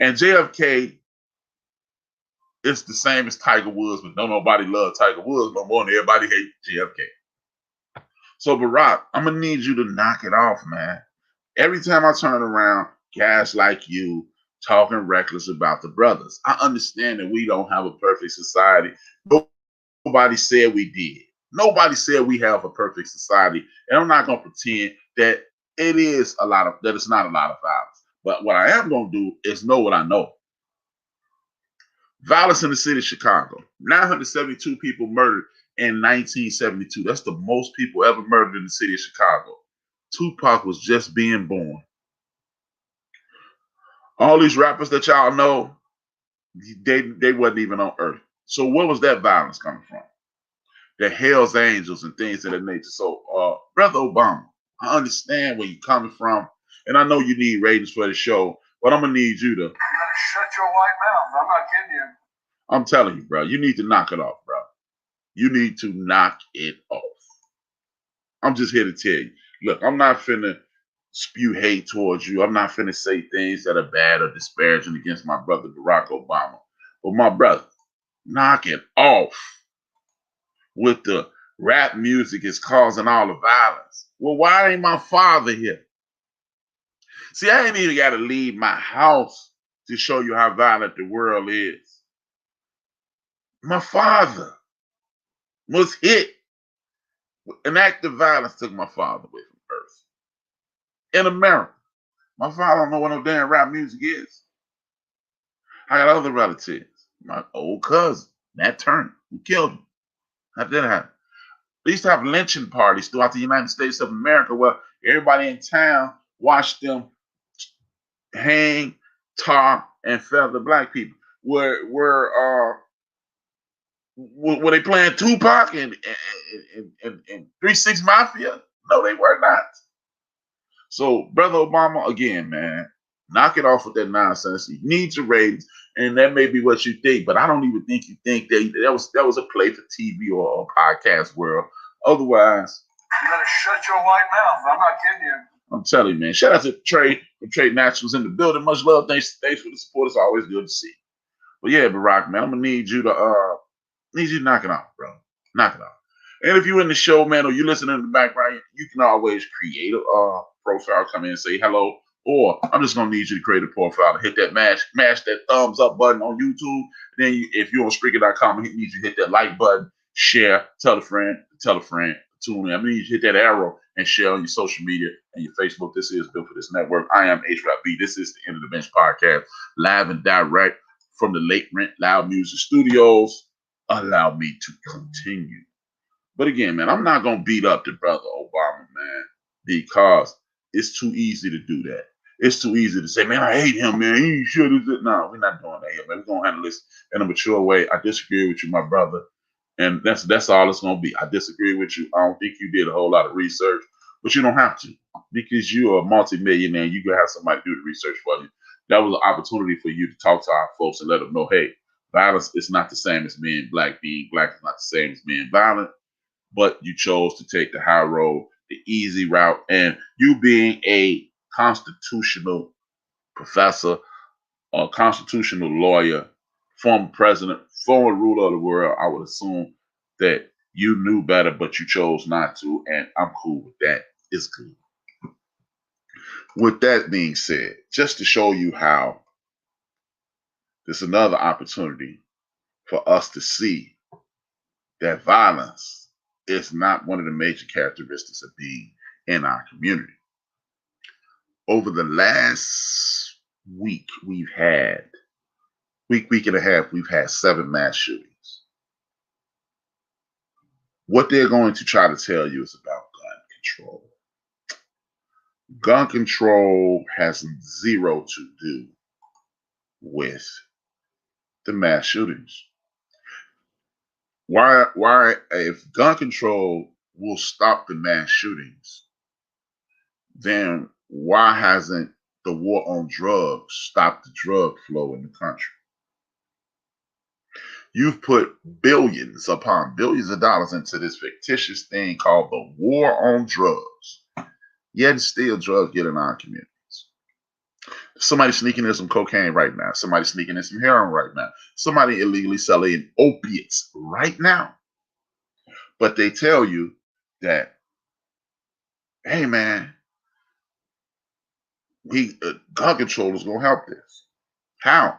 A: And JFK is the same as Tiger Woods, but don't nobody love Tiger Woods no more than everybody hate JFK. So Barack, I'm gonna need you to knock it off, man. Every time I turn around, guys like you talking reckless about the brothers. I understand that we don't have a perfect society. Nobody said we did. Nobody said we have a perfect society. And I'm not gonna pretend that it's not a lot of violence. But what I am gonna do is know what I know. Violence in the city of Chicago. 972 people murdered in 1972. That's the most people ever murdered in the city of Chicago. Tupac was just being born. All these rappers that y'all know, they wasn't even on earth. So where was that violence coming from? The Hell's Angels and things of that nature. So, Brother Obama, I understand where you're coming from, and I know you need ratings for the show, but I'm gonna need you to
B: shut your white mouth. I'm not kidding you.
A: I'm telling you, bro, you need to knock it off, bro. You need to knock it off. I'm just here to tell you. Look, I'm not finna spew hate towards you. I'm not finna say things that are bad or disparaging against my brother Barack Obama. But my brother, knock it off with the rap music is causing all the violence. Well, why ain't my father here? See, I ain't even got to leave my house to show you how violent the world is. My father was hit. An act of violence took my father away from earth. In America. My father don't know what no damn rap music is. I got other relatives. My old cousin, Nat Turner, who killed him. How did that happen? They used to have lynching parties throughout the United States of America where everybody in town watched them hang, tar, and feather black people. Were they playing Tupac and 3-6 Mafia? No, they were not. So, Brother Obama, again, man, knock it off with that nonsense. You need your ratings, and that may be what you think, but I don't even think you think that was a play for TV or a podcast world. Otherwise,
B: you better shut your white mouth. I'm not kidding you.
A: I'm telling you, man. Shout out to Trey from Trade Naturals in the building. Much love. Thanks for the support. It's always good to see. But yeah, Barack, man, I'm gonna need you to knock it off, bro. Knock it off. And if you're in the show, man, or you listening in the background, you can always create a profile, come in and say hello. Or I'm just gonna need you to create a profile, hit that mash that thumbs up button on YouTube. Then if you're on Spreaker.com, I need you to hit that like button, share, tell a friend, tune in. I need you to hit that arrow and share on your social media and your Facebook. This is Built for This Network. I am HRap. This is the End of the Bench podcast, live and direct from the Late Rent Loud Music Studios. Allow me to continue. But again, man, I'm not gonna beat up the brother Obama, man, because it's too easy to do that. It's too easy to say, man, I hate him, man. He should have. No, we're not doing that here, man. We're gonna handle this in a mature way. I disagree with you, my brother, and that's all it's gonna be. I disagree with you. I don't think you did a whole lot of research, but you don't have to because you're a multimillionaire. You can have somebody do the research for you. That was an opportunity for you to talk to our folks and let them know, hey, violence is not the same as being black. Being black is not the same as being violent. But you chose to take the high road, the easy route, and you being a constitutional professor, a constitutional lawyer, former president, former ruler of the world, I would assume that you knew better, but you chose not to, and I'm cool with that. It's good. With that being said, just to show you how there's another opportunity for us to see that violence is not one of the major characteristics of being in our community. Over the last week, week and a half, we've had 7 mass shootings. What they're going to try to tell you is about gun control. Gun control has zero to do with the mass shootings. Why, if gun control will stop the mass shootings, then why hasn't the war on drugs stopped the drug flow in the country? You've put billions upon billions of dollars into this fictitious thing called the war on drugs, yet still drugs get in our communities. Somebody sneaking in some cocaine right now. Somebody sneaking in some heroin right now. Somebody illegally selling opiates right now. But they tell you that, hey man, gun control is going to help this. How?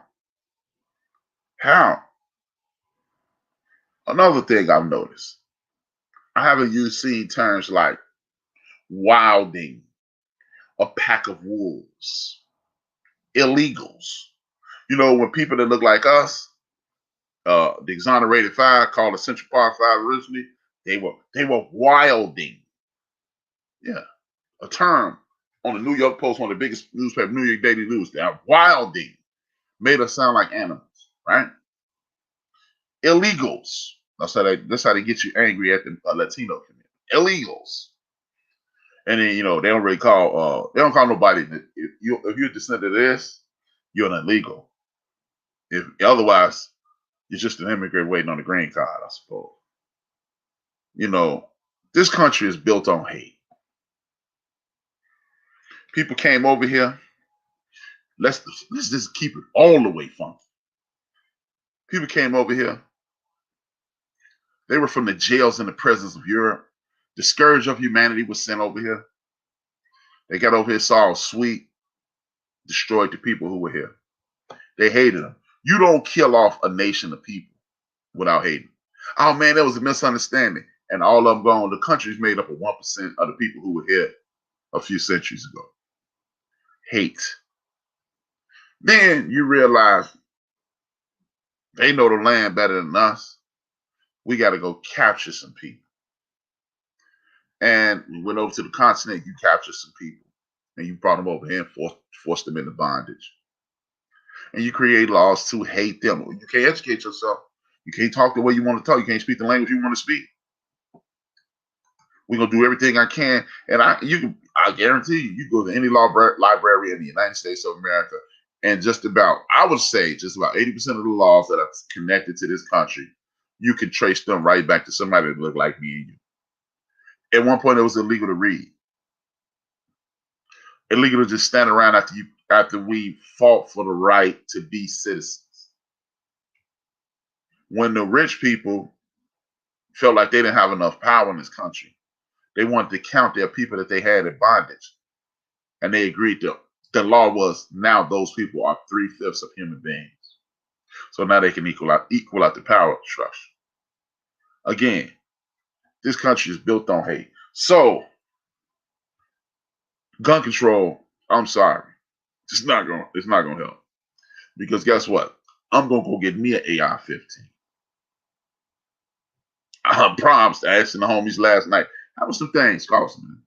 A: Another thing I've noticed, I haven't seen terms like wilding, a pack of wolves, illegals. You know, when people that look like us, the exonerated 5, called the Central Park 5 originally, they were wilding. Yeah, a term on the New York Post, one of the biggest newspapers, New York Daily News. They're wilding, made us sound like animals, right? Illegals. That's how they get you angry at the Latino community. Illegals. And then, they don't really call nobody, if you're a descendant of this, you're an illegal. If otherwise, you're just an immigrant waiting on a green card, I suppose. This country is built on hate. People came over here. Let's just keep it all the way funky. People came over here. They were from the jails and the prisons of Europe. The scourge of humanity was sent over here. They got over here, saw sweet, destroyed the people who were here. They hated them. You don't kill off a nation of people without hating. Oh man, that was a misunderstanding. And all of them gone. The country's made up of 1% of the people who were here a few centuries ago. Hate. Then you realize they know the land better than us. We got to go capture some people. And we went over to the continent, you captured some people. And you brought them over here and forced them into bondage. And you create laws to hate them. You can't educate yourself. You can't talk the way you want to talk. You can't speak the language you want to speak. We're going to do everything I can. And I guarantee you go to any library in the United States of America, and I would say just about 80% of the laws that are connected to this country, you can trace them right back to somebody that looked like me and you. At one point, it was illegal to read. Illegal to just stand around after we fought for the right to be citizens. When the rich people felt like they didn't have enough power in this country. They wanted to count their people that they had in bondage. And they agreed to the law was now those people are 3/5 of human beings. So now they can equal out the power structure. Again, this country is built on hate. So gun control, I'm sorry. It's not gonna help. Because guess what? I'm gonna go get me an AR-15. I promised asking the homies last night, how much some things cost, man?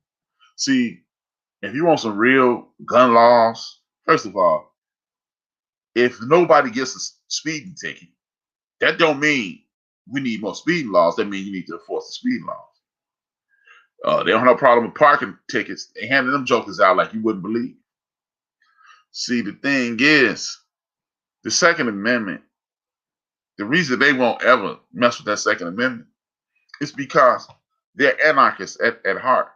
A: See, if you want some real gun laws, first of all, if nobody gets a speeding ticket, that don't mean we need more speeding laws. That means you need to enforce the speeding laws. They don't have no problem with parking tickets. They handing them jokers out like you wouldn't believe. See, the thing is, the Second Amendment, the reason they won't ever mess with that Second Amendment is because they're anarchists at heart.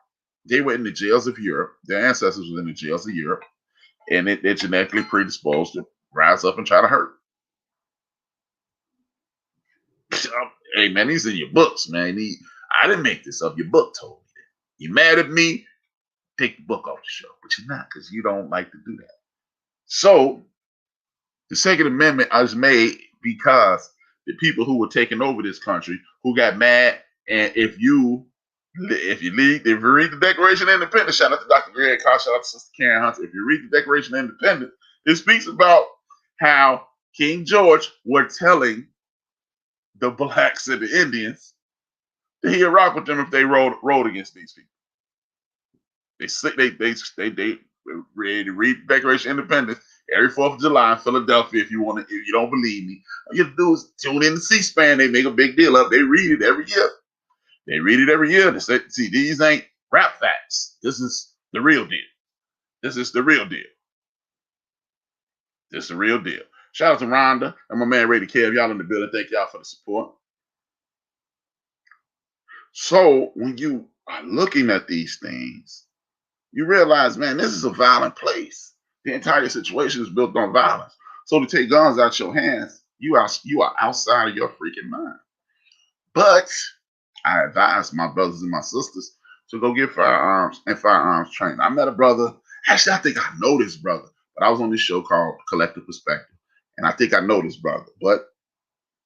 A: They were in the jails of Europe. Their ancestors were in the jails of Europe, and they're genetically predisposed to rise up and try to hurt. Hey, man, these are your books, man. I didn't make this up. Your book told me that. You mad at me? Take the book off the shelf. But you're not, because you don't like to do that. So the Second Amendment was made because the people who were taking over this country, who got mad, and if you read the Declaration of Independence, shout out to Dr. Greg Carr, shout out to Sister Karen Hunter. If you read the Declaration of Independence, it speaks about how King George were telling the blacks and the Indians that he'd rock with them if they rode against these people. They read the Declaration of Independence every 4th of July in Philadelphia. If you don't believe me, all you have to do is tune in to C-SPAN. They make a big deal of it. They read it every year. They say, see, these ain't rap facts. This is the real deal. This is the real deal. This is the real deal. Shout out to Rhonda and my man Ray Kev. Y'all in the building. Thank y'all for the support. So when you are looking at these things, you realize, man, this is a violent place. The entire situation is built on violence. So to take guns out your hands, you are outside of your freaking mind. But I advise my brothers and my sisters to go get firearms and firearms training. I met a brother. Actually, I think I know this brother, but I was on this show called Collective Perspective, and I think I know this brother. But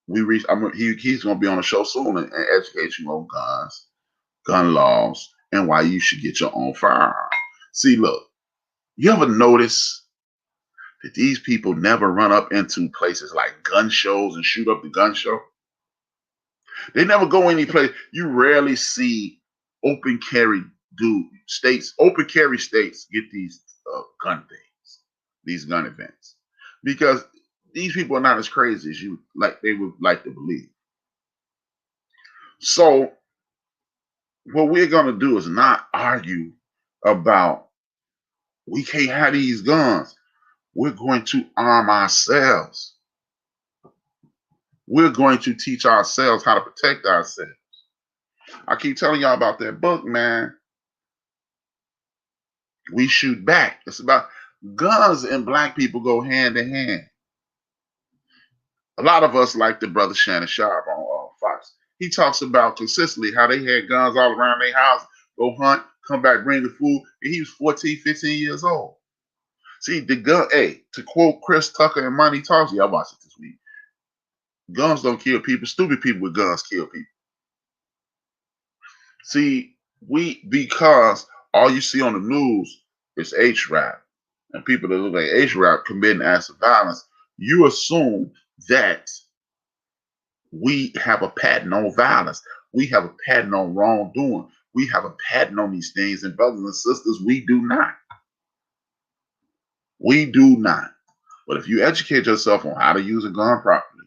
A: he's going to be on a show soon and educate you on guns, gun laws, and why you should get your own firearm. See, look, you ever notice that these people never run up into places like gun shows and shoot up the gun show? They never go any place. You rarely see open carry states get these gun things, these gun events, because these people are not as crazy as they would like to believe. So what we're going to do is not argue about we can't have these guns. We're going to arm ourselves. We're going to teach ourselves how to protect ourselves. I keep telling y'all about that book, man. We shoot back. It's about guns and black people go hand in hand. A lot of us like the brother Shannon Sharp on Fox. He talks about consistently how they had guns all around their house, go hunt, come back, bring the food, and he was 14, 15 years old. See, the gun, to quote Chris Tucker and Monty Tossy, I watched it this week. Guns don't kill people. Stupid people with guns kill people. See, because all you see on the news is HRap, and people that look like HRap committing acts of violence, you assume that we have a pattern on violence. We have a pattern on wrongdoing. We have a pattern on these things, and brothers and sisters, we do not. We do not. But if you educate yourself on how to use a gun properly,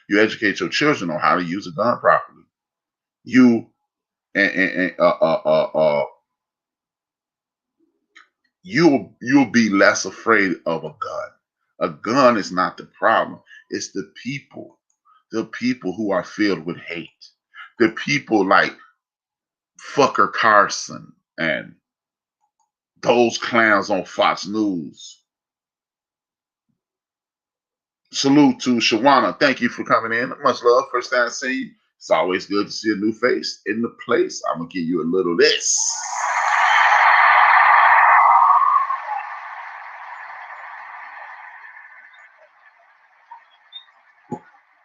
A: you educate your children on how to use a gun properly, you'll be less afraid of a gun. A gun is not the problem. It's the people who are filled with hate. The people like Fucker Carson and those clowns on Fox News. Salute to Shawana. Thank you for coming in. Much love. First time seeing you. It's always good to see a new face in the place. I'm going to give you a little of this.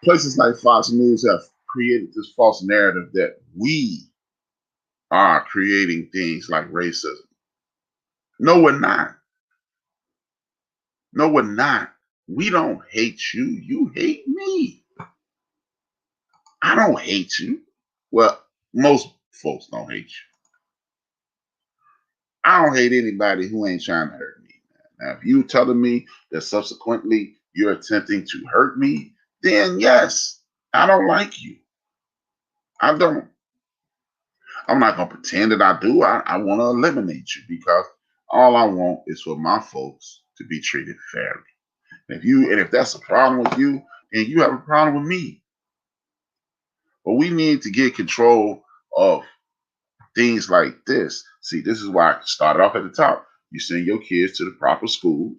A: Places like Fox News have created this false narrative that we are creating things like racism. No, we're not. No, we're not. We don't hate you. You hate me. I don't hate you. Well, most folks don't hate you. I don't hate anybody who ain't trying to hurt me. Now, if you telling me that subsequently you're attempting to hurt me, then yes, I don't like you. I don't. I'm not going to pretend that I do. I want to eliminate you because all I want is for my folks to be treated fairly. If that's a problem with you, then you have a problem with me. But we need to get control of things like this. See, this is why I started off at the top. You send your kids to the proper schools,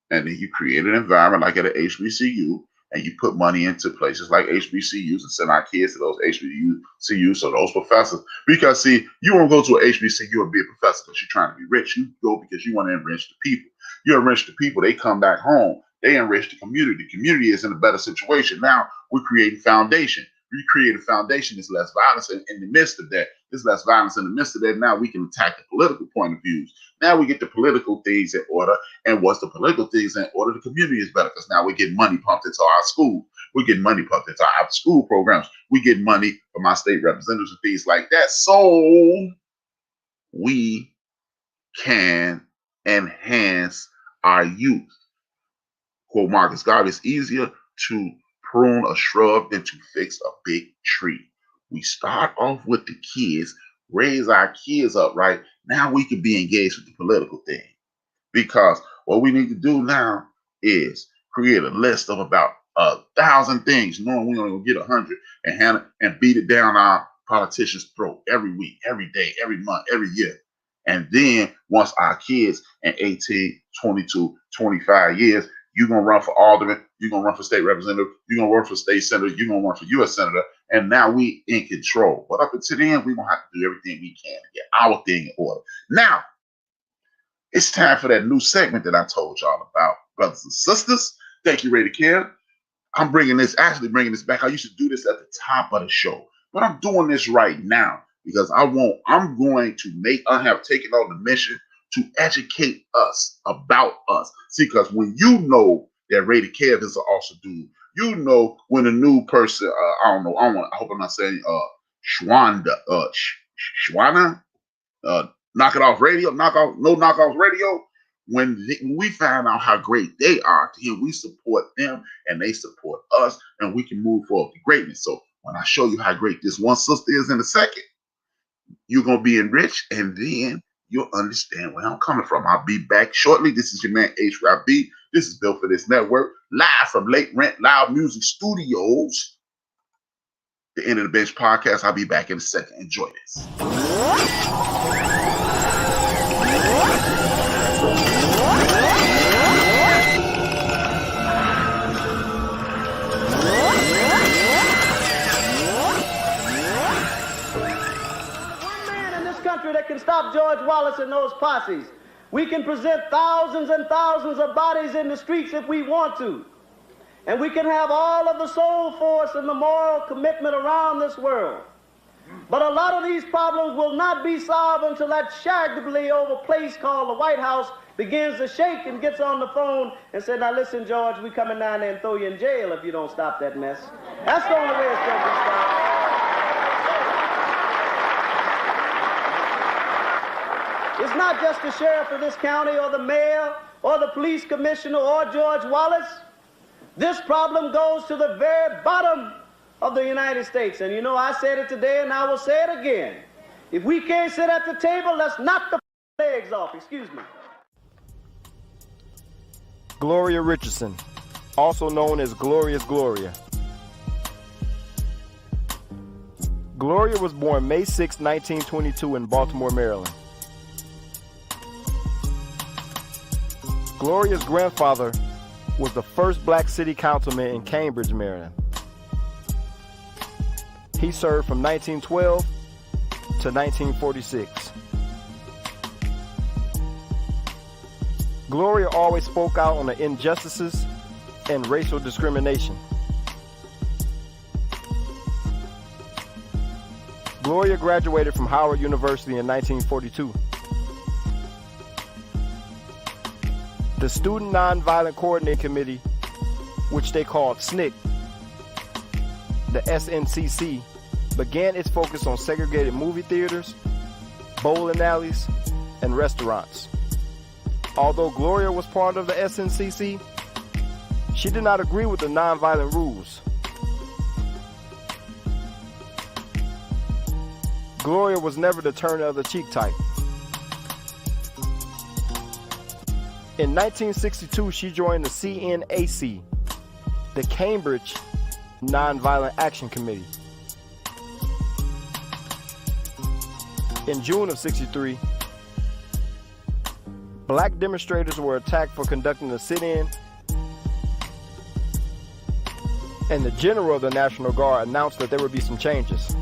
A: and then you create an environment like at an HBCU, and you put money into places like HBCUs and send our kids to those HBCUs, so those professors. Because see, you won't go to an HBCU and be a professor because you're trying to be rich. You go because you want to enrich the people. You enrich the people, they come back home, they enrich the community. The community is in a better situation. Now we're creating foundation. We create a foundation. There's less violence in the midst of that. There's less violence in the midst of that. Now we can attack the political point of views. Now we get the political things in order. And once the political things in order, the community is better because now we're getting money pumped into our schools. We're getting money pumped into our after-school programs. We get money from our state representatives and things like that. So we can enhance our youth. Quote Marcus Garvey, it's easier to prune a shrub than to fix a big tree. We start off with the kids, raise our kids up, right? Now we can be engaged with the political thing. Because what we need to do now is create a list of about 1,000 things, knowing we're going to get 100 and beat it down our politicians' throat every week, every day, every month, every year. And then once our kids in 18, 22, 25 years, you're going to run for alderman, you're going to run for state representative, you're going to run for state senator, you're going to run for U.S. senator, and now we in control. But up until then, we're going to have to do everything we can to get our thing in order. Now, it's time for that new segment that I told y'all about, brothers and sisters. Thank you, Ray to Care. I'm bringing this back. I used to do this at the top of the show, but I'm doing this right now because I have taken on the mission to educate us about us. See, because when you know that Ray Kev is an awesome dude, you know when a new person, I hope I'm not saying Shwana, knock it off radio, knock off radio. When we find out how great they are, then we support them and they support us, and we can move forward to greatness. So when I show you how great this one sister is in a second, you're gonna be enriched, and then you'll understand where I'm coming from. I'll be back shortly. This is your man HRap. This is Built for This Network, live from Late Rent Loud Music Studios. The End of the Bench podcast. I'll be back in a second. Enjoy this.
C: That can stop George Wallace and those posses. We can present thousands and thousands of bodies in the streets if we want to. And we can have all of the soul force and the moral commitment around this world. But a lot of these problems will not be solved until that shaggably over place called the White House begins to shake and gets on the phone and says, now listen, George, we coming down there and throw you in jail if you don't stop that mess. That's the only way it's going to be stopped. It's not just the sheriff of this county or the mayor or the police commissioner or George Wallace. This problem goes to the very bottom of the United States. And you know, I said it today and I will say it again. If we can't sit at the table, let's knock the legs off. Excuse me.
D: Gloria Richardson, also known as Glorious Gloria. Gloria was born May 6, 1922 in Baltimore, Maryland. Gloria's grandfather was the first black city councilman in Cambridge, Maryland. He served from 1912 to 1946. Gloria always spoke out on the injustices and racial discrimination. Gloria graduated from Howard University in 1942. The Student Nonviolent Coordinating Committee, which they called SNCC, the SNCC, began its focus on segregated movie theaters, bowling alleys, and restaurants. Although Gloria was part of the SNCC, she did not agree with the nonviolent rules. Gloria was never the turn the other cheek type. In 1962, she joined the CNAC, the Cambridge Nonviolent Action Committee. In June of '63, black demonstrators were attacked for conducting a sit-in, and the general of the National Guard announced that there would be some changes.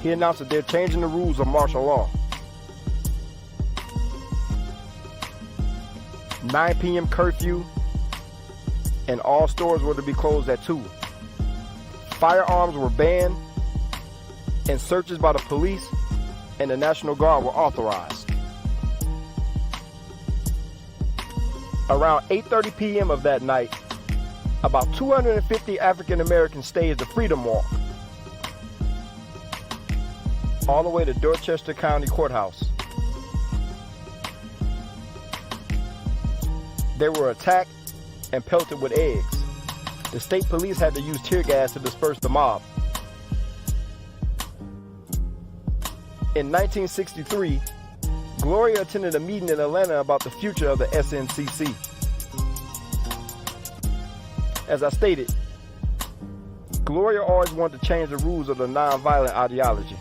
D: He announced that they're changing the rules of martial law. 9 p.m. curfew, and all stores were to be closed at 2. Firearms were banned, and searches by the police and the National Guard were authorized. Around 8:30 p.m. of that night, about 250 African Americans staged the Freedom Walk all the way to Dorchester County Courthouse. They were attacked and pelted with eggs. The state police had to use tear gas to disperse the mob. In 1963, Gloria attended a meeting in Atlanta about the future of the SNCC. As I stated, Gloria always wanted to change the rules of the nonviolent ideology.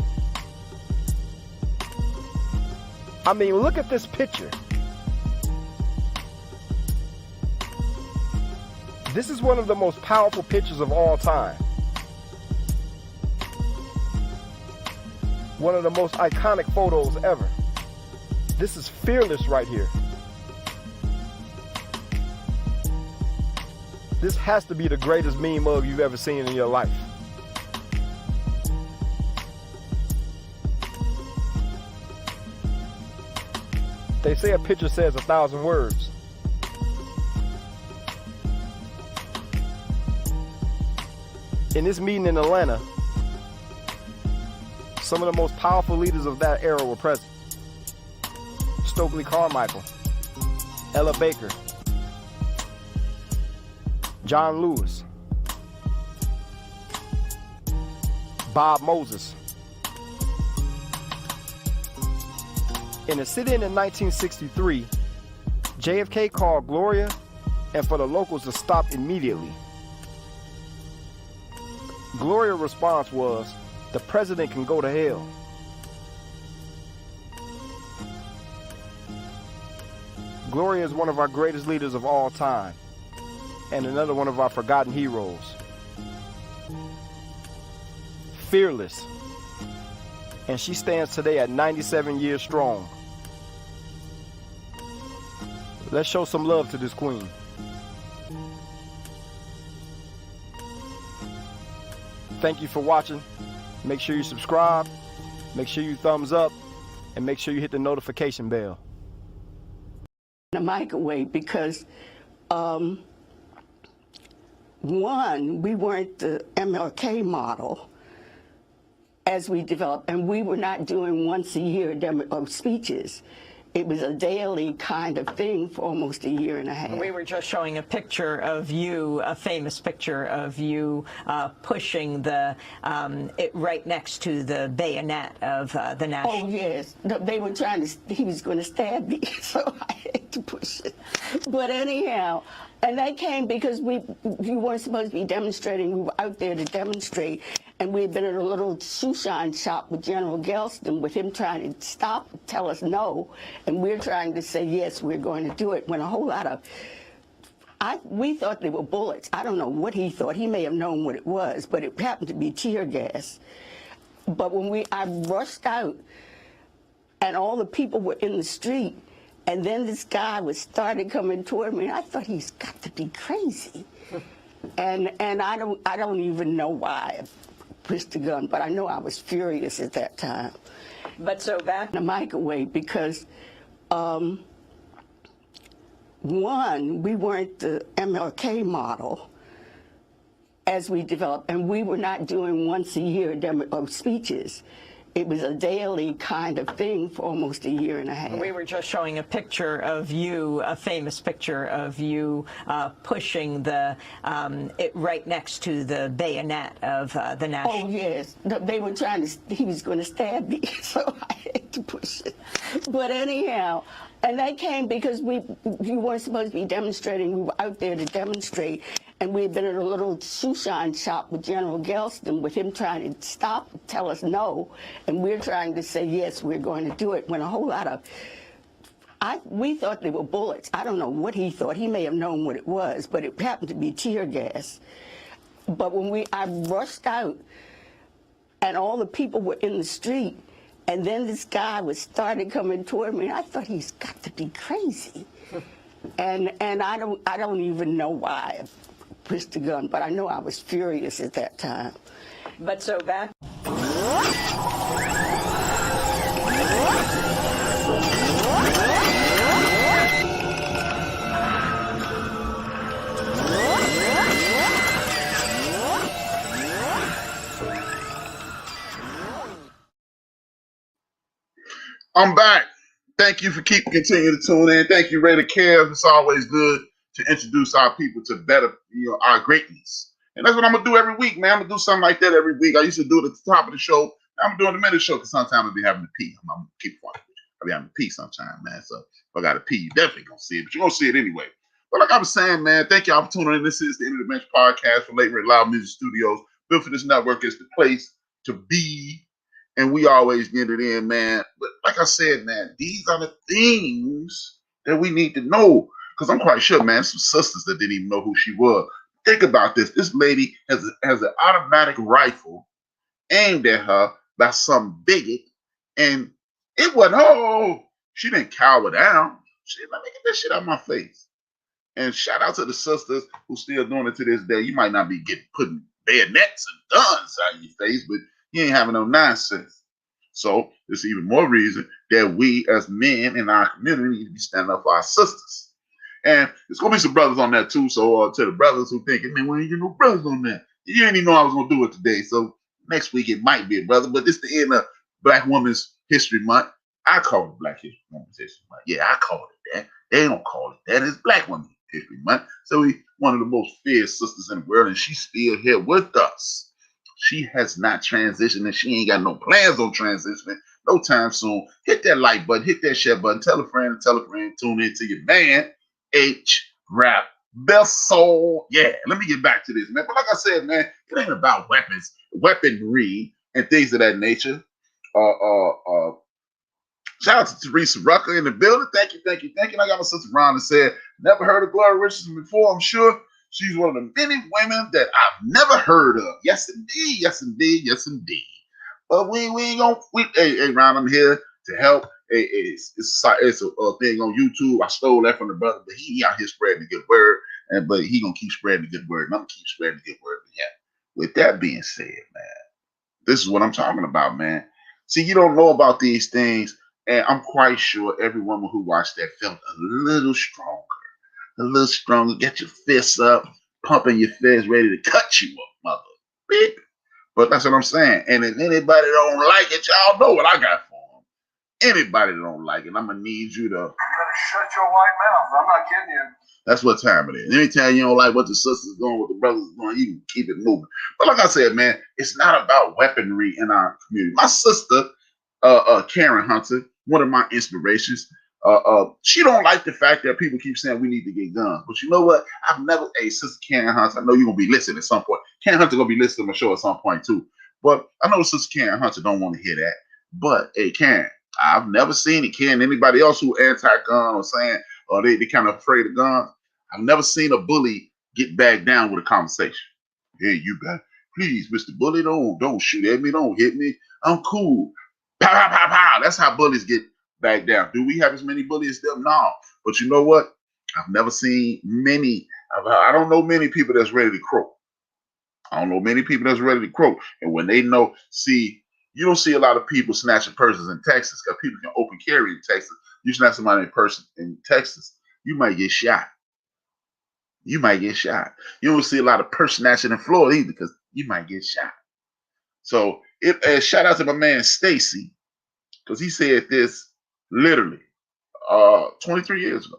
D: I mean, look at this picture. This is one of the most powerful pictures of all time. One of the most iconic photos ever. This is fearless right here. This has to be the greatest meme mug you've ever seen in your life. They say a picture says 1,000 words. In this meeting in Atlanta, some of the most powerful leaders of that era were present. Stokely Carmichael, Ella Baker, John Lewis, Bob Moses. In a sit-in 1963, JFK called Gloria and for the locals to stop immediately. Gloria's response was, "The president can go to hell." Gloria is one of our greatest leaders of all time, and another one of our forgotten heroes. Fearless. And she stands today at 97 years strong. Let's show some love to this queen. Thank you for watching. Make sure you subscribe, make sure you thumbs up, and make sure you hit the notification bell.
E: A microwave because one, we weren't the MLK model as we developed, and we were not doing once a year speeches. It was a daily kind of thing for almost a year and a half.
F: We were just showing a picture of you, a famous picture of you pushing the, right next to the bayonet of the national.
E: Oh, yes. They were trying to, he was going to stab me, so I had to push it. But anyhow, and that came because we weren't supposed to be demonstrating. We were out there to demonstrate. And we had been at a little shoe shine shop with General Gelston, with him trying to stop, tell us no, and we're trying to say, yes, we're going to do it, when a whole lot of We thought they were bullets. I don't know what he thought. He may have known what it was, but it happened to be tear gas. But when I rushed out, and all the people were in the street, and then this guy started coming toward me, and I thought, he's got to be crazy. And I don't even know why I pushed the gun, but I know I was furious at that time.
F: But so back
E: in the microwave, because one, we weren't the MLK model as we developed, and we were not doing once a year speeches. It was a daily kind of thing for almost a year and a half.
F: We were just showing a picture of you, a famous picture of you pushing it right next to the bayonet of the National.
E: Oh, yes. They were trying to, he was going to stab me, so I had to push it. But anyhow, and they came because we weren't supposed to be demonstrating. We were out there to demonstrate. And we had been at a little shoe shine shop with General Gelston, with him trying to tell us no, and we're trying to say, yes, we're going to do it, when a whole lot of, we thought they were bullets. I don't know what he thought. He may have known what it was, but it happened to be tear gas. But when I rushed out, and all the people were in the street, and then this guy started coming toward me, and I thought, he's got to be crazy. And I don't even know why I pushed the gun, but I know I was furious at that time.
F: But so back.
A: I'm back. Thank you for continuing to tune in. Thank you, Ray to Kev. It's always good to introduce our people to better, our greatness. And that's what I'm going to do every week, man. I'm going to do something like that every week. I used to do it at the top of the show. Now I'm doing the middle of the show because sometimes I'll be having to pee. I'm going to keep it funny. I'll be having to pee sometimes, man. So if I got to pee, you definitely going to see it. But you're going to see it anyway. But like I was saying, man, thank y'all for tuning in. This is the End of the Bench podcast for Late Red Loud Music Studios. Built for this network is the place to be. And we always get it in, man. But like I said, man, these are the things that we need to know. Because I'm quite sure, man, some sisters that didn't even know who she was. Think about this. This lady has an automatic rifle aimed at her by some bigot. And it wasn't, she didn't cower down. She let me get this shit out of my face. And shout out to the sisters who still doing it to this day. You might not be putting bayonets and guns out of your face, but you ain't having no nonsense. So there's even more reason that we as men in our community need to be standing up for our sisters. And there's going to be some brothers on that too. So to the brothers who thinking, man, why ain't you no brothers on that? You didn't even know I was going to do it today. So next week it might be a brother, but it's the end of Black Women's History Month. I call it Black Women's History Month. Yeah, I call it that. They don't call it that. It's Black Women's History Month. So we one of the most fierce sisters in the world, and she's still here with us. She has not transitioned, and she ain't got no plans on transitioning no time soon. Hit that like button, hit that share button, tell a friend, tune in to your man, HRap, best soul. Yeah, let me get back to this, man. But like I said, man, it ain't about weapons, weaponry, and things of that nature. Shout out to Teresa Rucker in the building. Thank you. I got my sister Ron that said, never heard of Gloria Richardson before. I'm sure she's one of the many women that I've never heard of. Yes, indeed. But we ain't gonna. Hey, Ron, I'm here to help. It's a thing on YouTube. I stole that from the brother, but he out here spreading the good word, but he gonna keep spreading the good word, and I'm gonna keep spreading the good word. Yeah. With that being said, man, this is what I'm talking about, man. See, you don't know about these things, and I'm quite sure every woman who watched that felt a little stronger. Get your fists up, pumping your fists, ready to cut you up, mother. Beep. But that's what I'm saying. And if anybody don't like it, y'all know what I got for them. Anybody that don't like it, I'm going to need you to...
B: You better shut your white mouth. I'm not kidding you.
A: That's what time it is. Anytime you don't like what the sisters doing, what the brothers doing, you can keep it moving. But like I said, man, it's not about weaponry in our community. My sister, Karen Hunter, one of my inspirations, she don't like the fact that people keep saying we need to get guns. But you know what? Sister Karen Hunter, I know you're going to be listening at some point. Karen Hunter going to be listening to my show at some point too. But I know Sister Karen Hunter don't want to hear that. But, hey, Karen, I've never seen it, Karen, anybody else who anti-gun or saying, or they kind of afraid of guns. I've never seen a bully get back down with a conversation. Hey, you back? Please, Mr. Bully, don't shoot at me, don't hit me. I'm cool. Pow, pow, pow, pow. That's how bullies get back down. Do we have as many bullies as them? No. But you know what? I've never seen many. I don't know many people that's ready to croak. I don't know many people that's ready to croak. And when they know, see, you don't see a lot of people snatching persons in Texas because people can open carry in Texas. You snatch somebody in Texas, you might get shot. You might get shot. You don't see a lot of purse snatching in Florida either because you might get shot. So shout out to my man Stacy because he said this literally 23 years ago.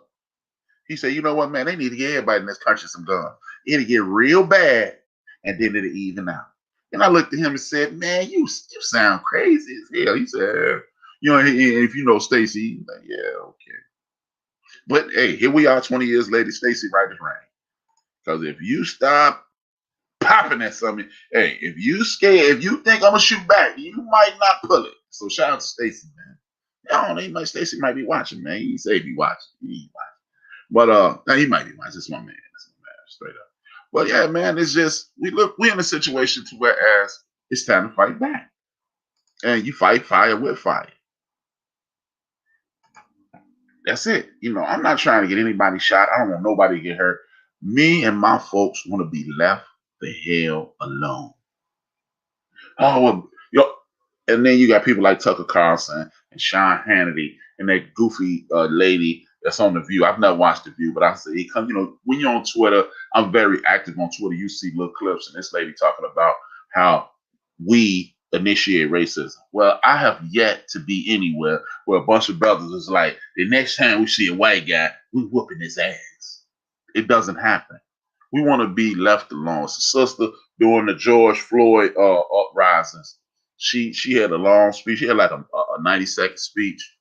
A: He said, you know what, man, they need to get everybody in this country some guns. It'll get real bad and then it'll even out. And I looked at him and said, man, you sound crazy as hell. He said, you know, if you know Stacy, like, yeah, okay. But hey, here we are 20 years later, Stacy right as rain. Because if you stop popping at something, hey, if you scared, if you think I'm gonna shoot back, you might not pull it. So shout out to Stacy, man. I don't know, Stacy might be watching, man. He say he watching. He ain't watching. But he might be watching. That's my man. That's my man, straight up. But yeah, man, it's just we're in a situation to whereas it's time to fight back. And you fight fire with fire. That's it. You know, I'm not trying to get anybody shot. I don't want nobody to get hurt. Me and my folks want to be left the hell alone. Oh, well, and then you got people like Tucker Carlson and Sean Hannity and that goofy lady that's on The View. I've never watched The View, but I say it comes. You know, when you're on Twitter, I'm very active on Twitter. You see little clips, and this lady talking about how we initiate racism. Well, I have yet to be anywhere where a bunch of brothers is like, the next time we see a white guy, we whooping his ass. It doesn't happen. We want to be left alone. It's a sister during the George Floyd uprisings. She had a long speech. She had like a 90-second speech.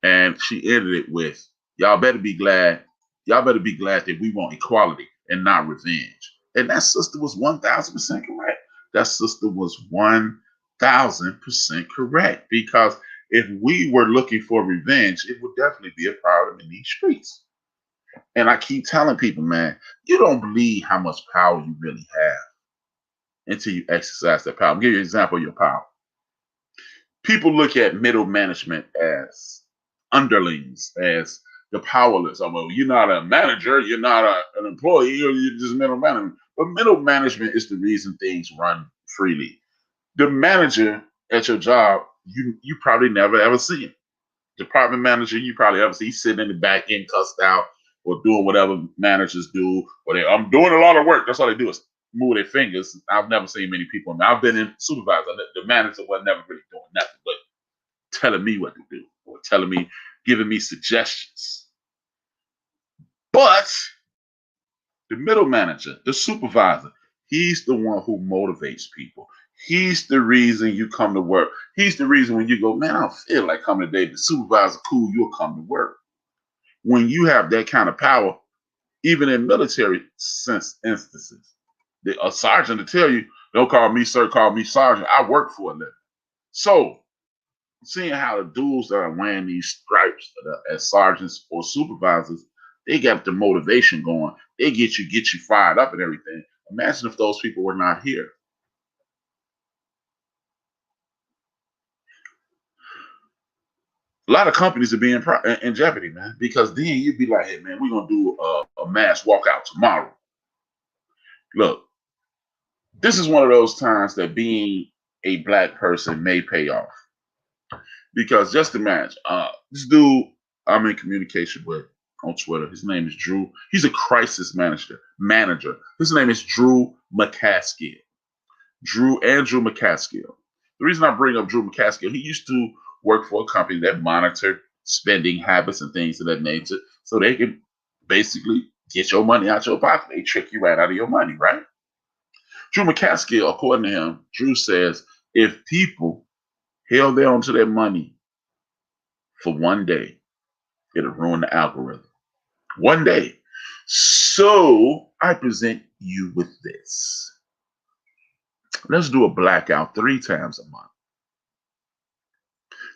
A: And she ended it with, y'all better be glad that we want equality and not revenge. And that sister was 1,000% correct. That sister was 1,000% correct. Because if we were looking for revenge, it would definitely be a problem in these streets. And I keep telling people, man, you don't believe how much power you really have until you exercise that power. I'll give you an example of your power. People look at middle management as underlings, as the powerless. Oh, well, you're not a manager, you're not an employee, you're just middle management. But middle management is the reason things run freely. The manager at your job, you probably never ever see him. Department manager, you probably ever see sitting in the back end cussed out or doing whatever managers do. Or I'm doing a lot of work. That's all they do is move their fingers. I've never seen many people. I've been in supervisor. The manager was never really doing nothing but telling me what to do or giving me suggestions. But the middle manager, the supervisor, he's the one who motivates people. He's the reason you come to work. He's the reason when you go, man, I don't feel like coming today. The supervisor, cool, you'll come to work. When you have that kind of power, even in military instances, a sergeant will tell you, don't call me sir, call me sergeant. I work for a living. So, seeing how the dudes that are wearing these stripes as sergeants or supervisors, they got the motivation going. They get you fired up and everything. Imagine if those people were not here. A lot of companies are being in jeopardy, man, because then you'd be like, hey, man, we're going to do a mass walkout tomorrow. Look, this is one of those times that being a black person may pay off. Because just imagine, this dude I'm in communication with on Twitter, his name is Drew. He's a crisis manager. His name is Drew McCaskill. Andrew McCaskill. The reason I bring up Drew McCaskill, he used to work for a company that monitored spending habits and things of that nature so they can basically get your money out your pocket. They trick you right out of your money, right? Drew McCaskill, according to him, Drew says, if people held on to their money for one day, it'll ruin the algorithm. One day. So I present you with this. Let's do a blackout 3 times a month.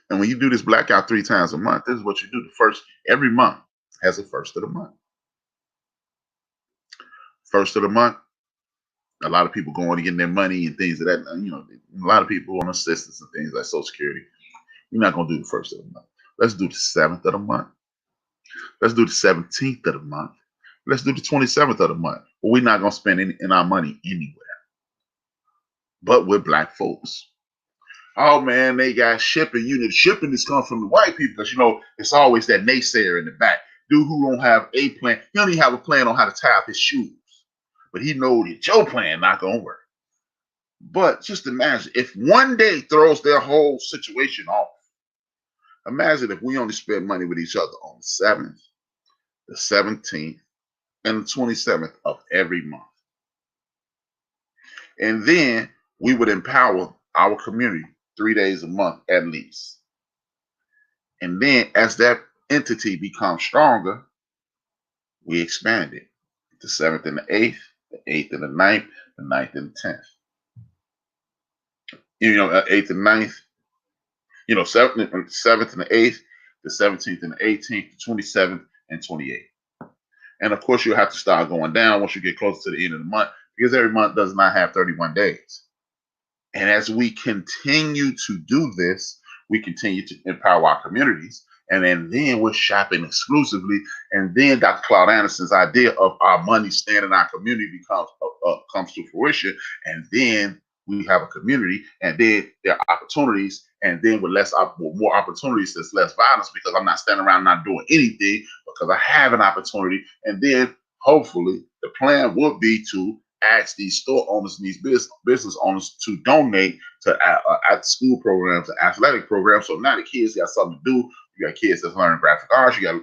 A: And when you do this blackout 3 times a month, this is what you do. Every month has a first of the month. First of the month, a lot of people going to get their money and things of that. You know, a lot of people on assistance and things like Social Security. We're not going to do the first of the month. Let's do the 7th of the month. Let's do the 17th of the month. Let's do the 27th of the month. But we're not going to spend any in our money anywhere but with black folks. Oh man, they got shipping. You know, shipping is coming from the white people because you know it's always that naysayer in the back. Dude who don't have a plan. He don't even have a plan on how to tie up his shoes. But he know that your plan not gonna work. But just imagine if one day throws their whole situation off. Imagine if we only spend money with each other on the 7th, the 17th, and the 27th of every month. And then we would empower our community 3 days a month at least. And then as that entity becomes stronger, we expand it. The 7th and the 8th, the 8th and the 9th, the 9th and the 10th. You know, 8th and 9th, you know, 7th and the 8th, the 17th and the 18th, the 27th and 28th. And of course, you'll have to start going down once you get closer to the end of the month because every month does not have 31 days. And as we continue to do this, we continue to empower our communities. And then we're shopping exclusively. And then Dr. Claude Anderson's idea of our money staying in our community comes to fruition. And then we have a community, and then there are opportunities, and then with more opportunities, there's less violence because I'm not standing around not doing anything because I have an opportunity. And then hopefully the plan would be to ask these store owners and these business owners to donate to at school programs and athletic programs. So now the kids got something to do. You got kids that's learning graphic arts. You got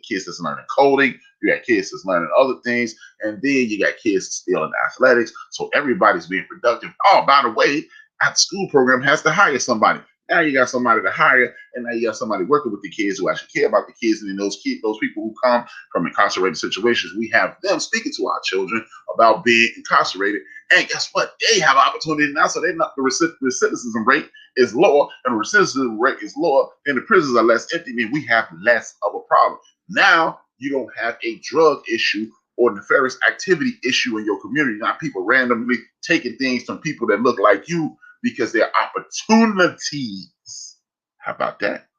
A: kids that's learning coding. You got kids that's learning other things. And then you got kids still in athletics. So everybody's being productive. Oh, by the way, at school program has to hire somebody. Now you got somebody to hire, and now you got somebody working with the kids who actually care about the kids. And then those people who come from incarcerated situations, we have them speaking to our children about being incarcerated. And guess what? They have an opportunity now, so they're not the recidivism rate is lower, and the recidivism rate is lower, and the prisons are less empty, and we have less of a problem. Now you don't have a drug issue or nefarious activity issue in your community. Not people randomly taking things from people that look like you because they're opportunities. How about that?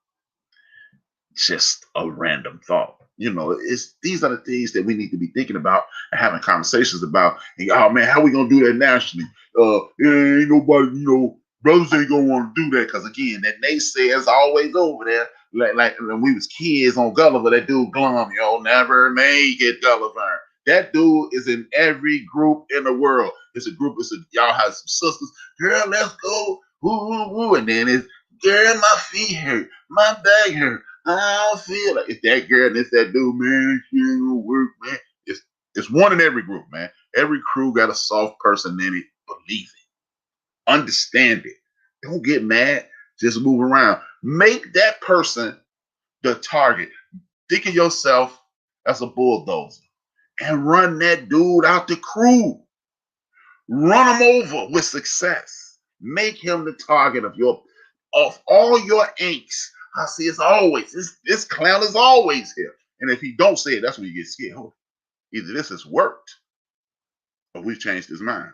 A: Just a random thought. You know, these are the things that we need to be thinking about and having conversations about. And, oh man, how we gonna do that nationally? Ain't nobody, you know, brothers ain't gonna want to do that because again, that naysayer's always over there. Like when we was kids on Gulliver, that dude Glum, you'll never make it, Gulliver. That dude is in every group in the world. It's a group. Y'all have some sisters. Girl, let's go. Woo, woo, woo. And then it's, girl, my feet hurt. My back hurt. I don't feel like it's that girl and it's that dude, man. She ain't gonna work, man. It's one in every group, man. Every crew got a soft person in it. Believe it. Understand it. Don't get mad. Just move around. Make that person the target. Think of yourself as a bulldozer and run that dude out the crew. Run him over with success. Make him the target of all your angst. I see it's always, this clown is always here. And if he don't say it, that's when you get scared. Oh, either this has worked or we've changed his mind.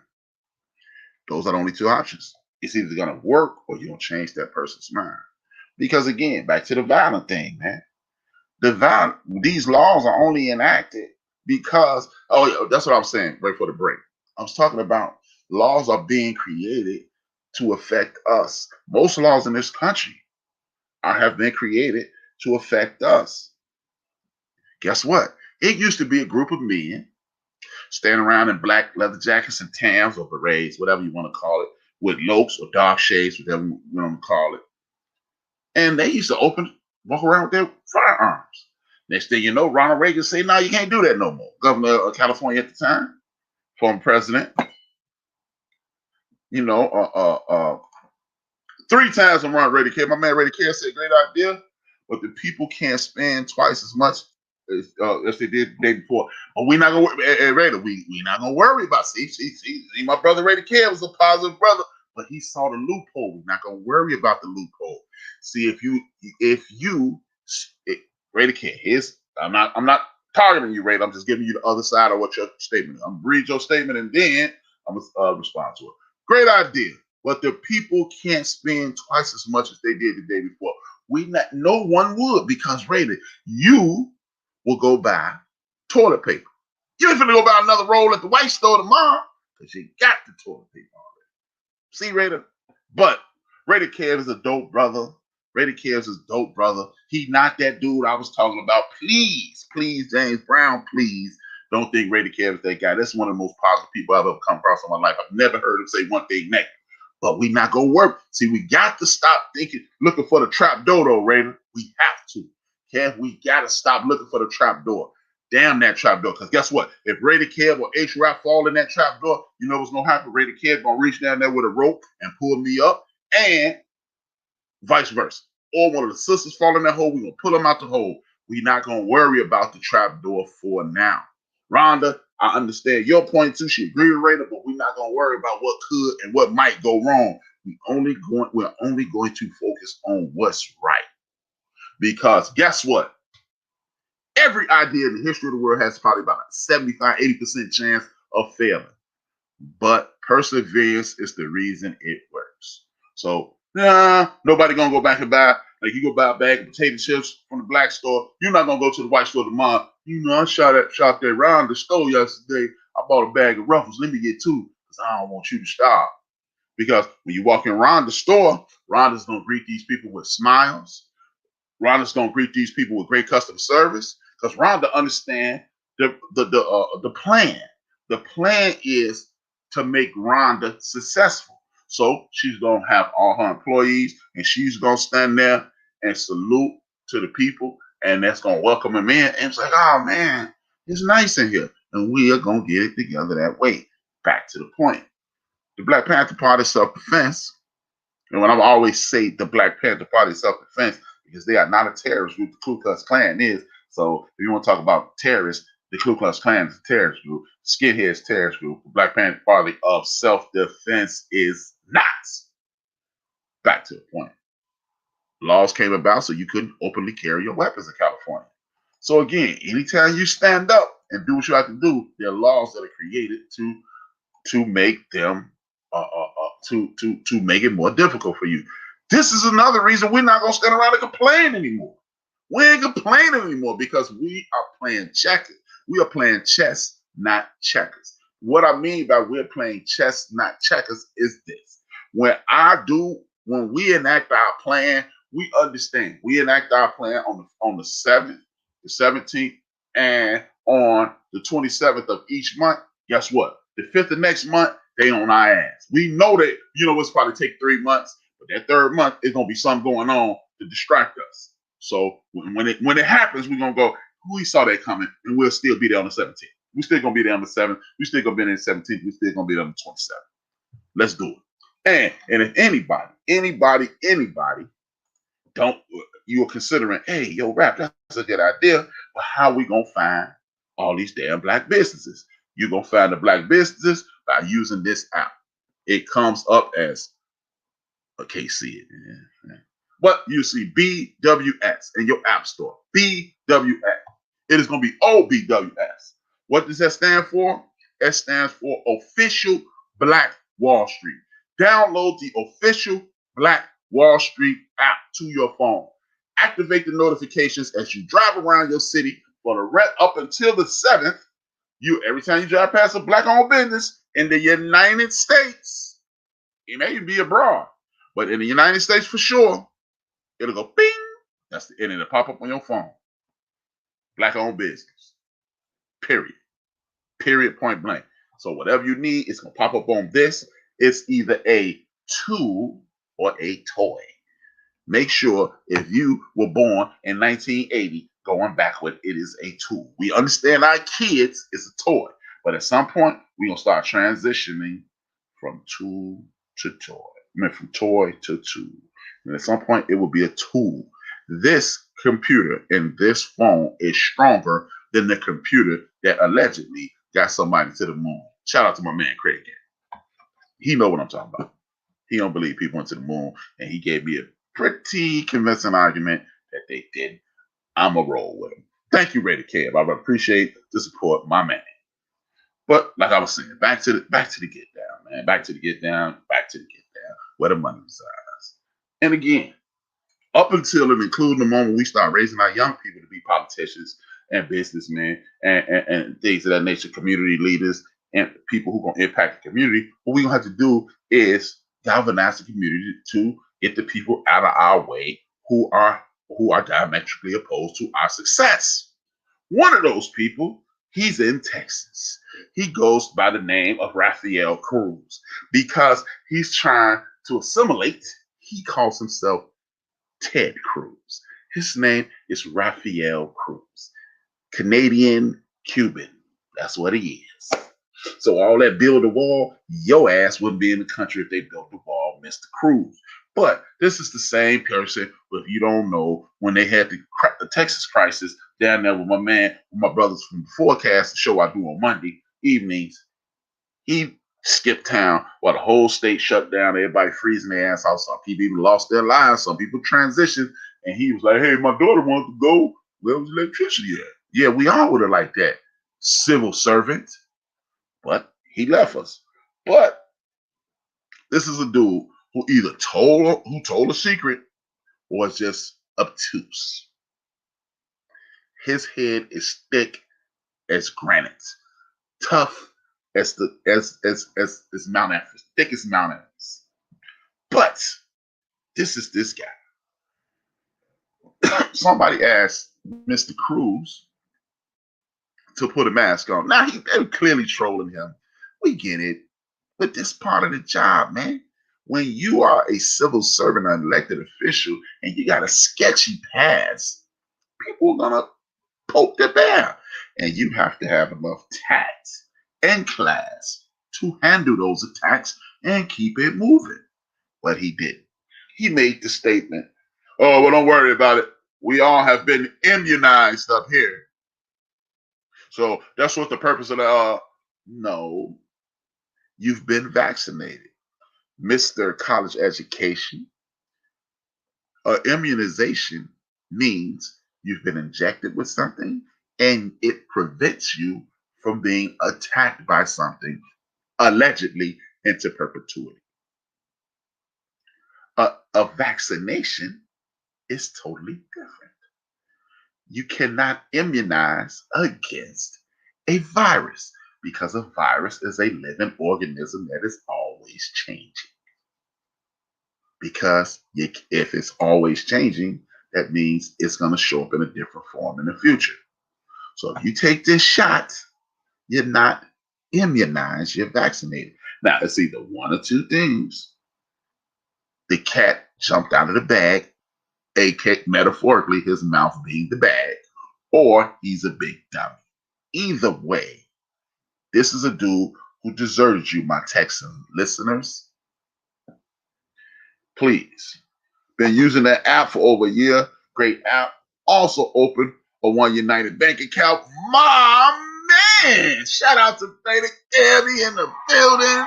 A: Those are the only two options. It's either going to work or you're going to change that person's mind. Because again, back to the violent thing, man. These laws are only enacted because, that's what I was saying right before the break. I was talking about laws are being created to affect us. Most laws in this country have been created to affect us. Guess what? It used to be a group of men standing around in black leather jackets and tams or berets, whatever you want to call it, with lopes or dark shades, whatever you want to call it. And they used to walk around with their firearms. Next thing you know, Ronald Reagan said, no, you can't do that no more. Governor of California at the time, former president. You know, 3 times when Ron Reagan came, my man Ray Care said, great idea, but the people can't spend twice as much as they did the day before. But we're not going to we're not going to worry about see, my brother Ray Care was a positive brother, but he saw the loophole. We're not going to worry about the loophole. See, if you Ray Care, I'm not targeting you, Ray. I'm just giving you the other side of what your statement is. I'm gonna read your statement and then I'm gonna respond to it. Great idea, but the people can't spend twice as much as they did the day before. No one would, because Ray, you will go buy toilet paper. You ain't gonna go buy another roll at the white store tomorrow because you got the toilet paper already. See, Raider? But Raider Kev is a dope brother. Raider Kev is a dope brother. He not that dude I was talking about. Please, James Brown, please don't think Raider Kev is that guy. That's one of the most positive people I've ever come across in my life. I've never heard him say one thing negative. But we not gonna work. See, we got to stop looking for the trap door, though, Raider. We have to. Kev, we gotta stop looking for the trap door. Damn that trap door. Because guess what? If Raider Kev or HRap fall in that trap door, you know what's going to happen? Raider Kev going to reach down there with a rope and pull me up, and vice versa. Or one of the sisters fall in that hole, we're going to pull them out the hole. We're not going to worry about the trap door for now. Rhonda, I understand your point too. She agreed with Raider, but we're not going to worry about what could and what might go wrong. We're only going to focus on what's right. Because guess what? Every idea in the history of the world has probably about a 75-80% chance of failing. But perseverance is the reason it works. So, nobody going to go back and buy, like you go buy a bag of potato chips from the black store. You're not going to go to the white store tomorrow. You know, I shot there around the store yesterday. I bought a bag of Ruffles. Let me get two because I don't want you to starve. Because when you walk in around the store, Rhonda's going to greet these people with smiles. Rhonda's going to greet these people with great customer service. Because Rhonda understands the plan. The plan is to make Rhonda successful. So she's going to have all her employees, and she's going to stand there and salute to the people, and that's going to welcome them in. And it's like, oh, man, it's nice in here. And we are going to get it together that way. Back to the point. The Black Panther Party self-defense, and when I always say the Black Panther Party self-defense, because they are not a terrorist group, the Ku Klux Klan is. So if you want to talk about terrorists, the Ku Klux Klan is a terrorist group. Skinheads terrorist group. The Black Panther Party of self-defense is not. Back to the point. Laws came about so you couldn't openly carry your weapons in California. So again, anytime you stand up and do what you have to do, there are laws that are created to make them to make it more difficult for you. This is another reason we're not gonna stand around and complain anymore. We ain't complaining anymore because we are playing checkers. We are playing chess, not checkers. What I mean by we're playing chess, not checkers, is this. When we enact our plan, we understand. We enact our plan on the 7th, the 17th, and on the 27th of each month. Guess what? The 5th of next month, they on our ass. We know that, it's probably take 3 months, but that third month is gonna be something going on to distract us. So when it happens, we're gonna go, we saw that coming, and we'll still be there on the 17th. We're still gonna be there on the 7th. We're still gonna be there on the 17th. We're still gonna be there on the 27th. Let's do it. And if anybody you're considering, hey, yo, Rap, that's a good idea, but how we gonna find all these damn black businesses? You're gonna find the black businesses by using this app. It comes up as, I can't see it. But you see BWS in your app store. BWS. It is going to be OBWS. What does that stand for? It stands for Official Black Wall Street. Download the Official Black Wall Street app to your phone. Activate the notifications as you drive around your city for the rest up until the 7th. Every time you drive past a black-owned business in the United States, it may be abroad, but in the United States for sure, it'll go bing. And it'll pop up on your phone. Black-owned business. Period, point blank. So whatever you need, it's going to pop up on this. It's either a tool or a toy. Make sure if you were born in 1980, going backward, it is a tool. We understand our kids is a toy, but at some point, we're going to start transitioning from tool to toy. From toy to tool. And at some point, it will be a tool. This computer and this phone is stronger than the computer that allegedly got somebody to the moon. Shout out to my man, Craig. He know what I'm talking about. He don't believe people went to the moon, and he gave me a pretty convincing argument that they didn't. I'm a roll with him. Thank you, Rated Cab. I appreciate the support, my man. But like I was saying, back to the get down, man. Back to the get down, where the money resides. And again, up until and including the moment we start raising our young people to be politicians and businessmen and things of that nature, community leaders and people who are going to impact the community, what we're going to have to do is galvanize the community to get the people out of our way who are diametrically opposed to our success. One of those people, he's in Texas. He goes by the name of Rafael Cruz because he's trying to assimilate. He calls himself Ted Cruz. His name is Rafael Cruz. Canadian Cuban. That's what he is. So all that build a wall, your ass wouldn't be in the country if they built the wall, Mr. Cruz. But this is the same person, if you don't know, when they had the Texas crisis down there with my brothers from the Forecast, the show I do on Monday evenings, he skipped town while the whole state shut down, everybody freezing their ass off. Some people even lost their lives, some people transitioned, and he was like, hey, my daughter wants to go. Where was electricity at? Yeah, we all would have like that. Civil servant, but he left us. But this is a dude who either told a secret or is just obtuse. His head is thick as granite, tough as Mount Everest, thick as Mount Everest. But this is this guy. Somebody asked Mr. Cruz to put a mask on. Now they're clearly trolling him. We get it. But this part of the job, man. When you are a civil servant or elected official and you got a sketchy past, people are gonna poke the bear. And you have to have enough tact and class to handle those attacks and keep it moving. But he didn't. He made the statement, oh, well, don't worry about it. We all have been immunized up here. So that's what the purpose of the, no, you've been vaccinated. Mr. College Education. Immunization means you've been injected with something and it prevents you from being attacked by something allegedly into perpetuity. A vaccination is totally different. You cannot immunize against a virus because a virus is a living organism that is always changing. Because if it's always changing, that means it's going to show up in a different form in the future. So if you take this shot, you're not immunized, you're vaccinated. Now, it's either one or two things. The cat jumped out of the bag, aka metaphorically his mouth being the bag, or he's a big dummy. Either way, this is a dude who deserted you, my Texan listeners. Please. Been using that app for over a year. Great app. Also open a One United bank account. My man! Shout out to Theta Gabby in the building.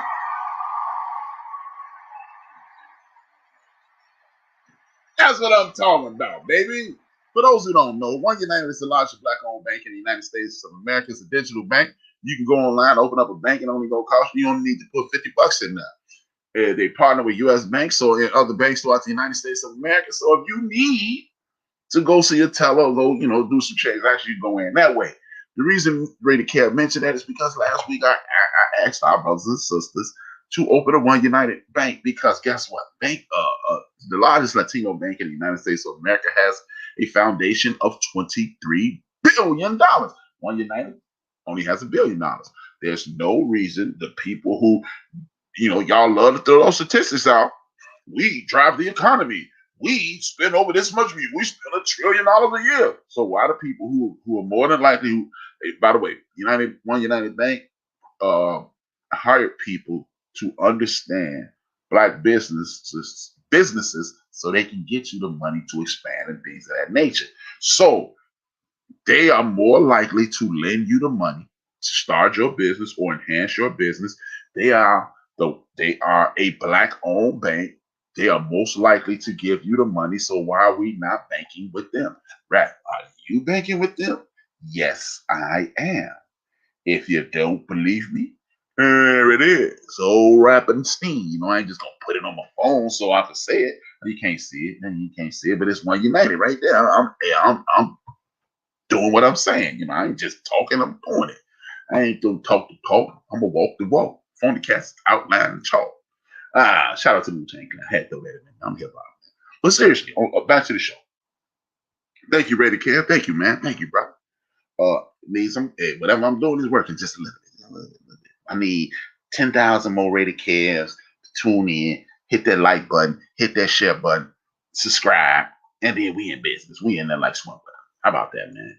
A: That's what I'm talking about, baby. For those who don't know, One United is the largest black-owned bank in the United States of America. It's a digital bank. You can go online, open up a bank, and only go cost you. You only need to put $50 in there. They partner with U.S. banks or other banks throughout the United States of America. So if you need to go see a teller or go, do some transactions, you go in that way. The reason Rated Care mentioned that is because last week I asked our brothers and sisters to open a One United bank because guess what? The largest Latino bank in the United States of America has a foundation of $23 billion. One United only has $1 billion. There's no reason the people who, y'all love to throw those statistics out. We drive the economy. We spend over this much. We spend $1 trillion a year. So why do people who are more than likely, by the way, One United Bank hired people to understand black businesses so they can get you the money to expand and things of that nature. So they are more likely to lend you the money to start your business or enhance your business. They are a black-owned bank. They are most likely to give you the money. So why are we not banking with them? Right? Are you banking with them? Yes, I am. If you don't believe me, here it is. So rapid steam. You know, I ain't just gonna put it on my phone so I can say it. You can't see it, then you can't see it, but it's One United right there. I'm doing what I'm saying. You know, I ain't just talking, I'm doing it. I ain't gonna talk the talk. I'm gonna walk the walk. Phony cats outline and chalk. Shout out to Wu-Tang. I had to throw that in. I'm hip hop. But seriously, back to the show. Thank you, Ready Cam. Thank you, man. Thank you, brother. Need some, whatever I'm doing is working just a little bit. A little bit. I need 10,000 more rated calves to tune in, hit that like button, hit that share button, subscribe, and then we in business. We in there like swimwear. How about that, man?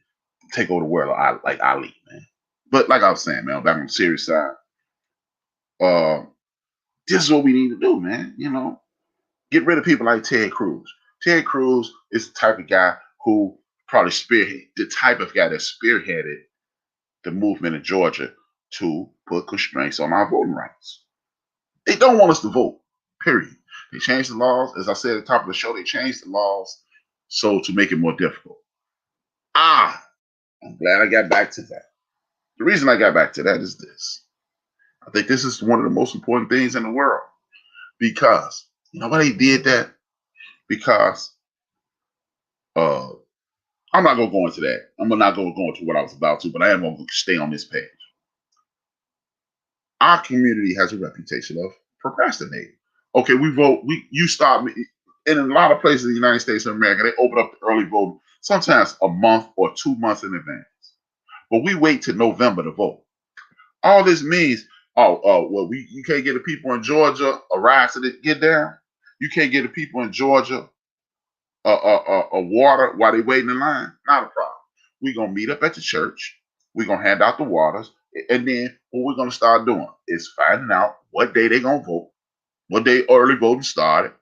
A: Take over the world like Ali, man. But like I was saying, man, back on the serious side, this is what we need to do, man. You know, get rid of people like Ted Cruz. Ted Cruz is the type of guy who probably the type of guy that spearheaded the movement in Georgia to put constraints on our voting rights. They don't want us to vote, period. They changed the laws. As I said at the top of the show, they changed the laws so to make it more difficult. I'm glad I got back to that. The reason I got back to that is this. I think this is one of the most important things in the world because, you know why they did that? Because I'm not going to go into that. I'm not going to go into what I was about to, but I am going to stay on this page. Our community has a reputation of procrastinating. Okay, we vote. You start me. In a lot of places in the United States of America, they open up the early voting sometimes a month or 2 months in advance. But we wait till November to vote. All this means, you can't get the people in Georgia a ride to get there. You can't get the people in Georgia a water while they waiting in line. Not a problem. We're gonna meet up at the church. We're gonna hand out the waters, and then what we're gonna start doing is finding out what day they're gonna vote, what day early voting started.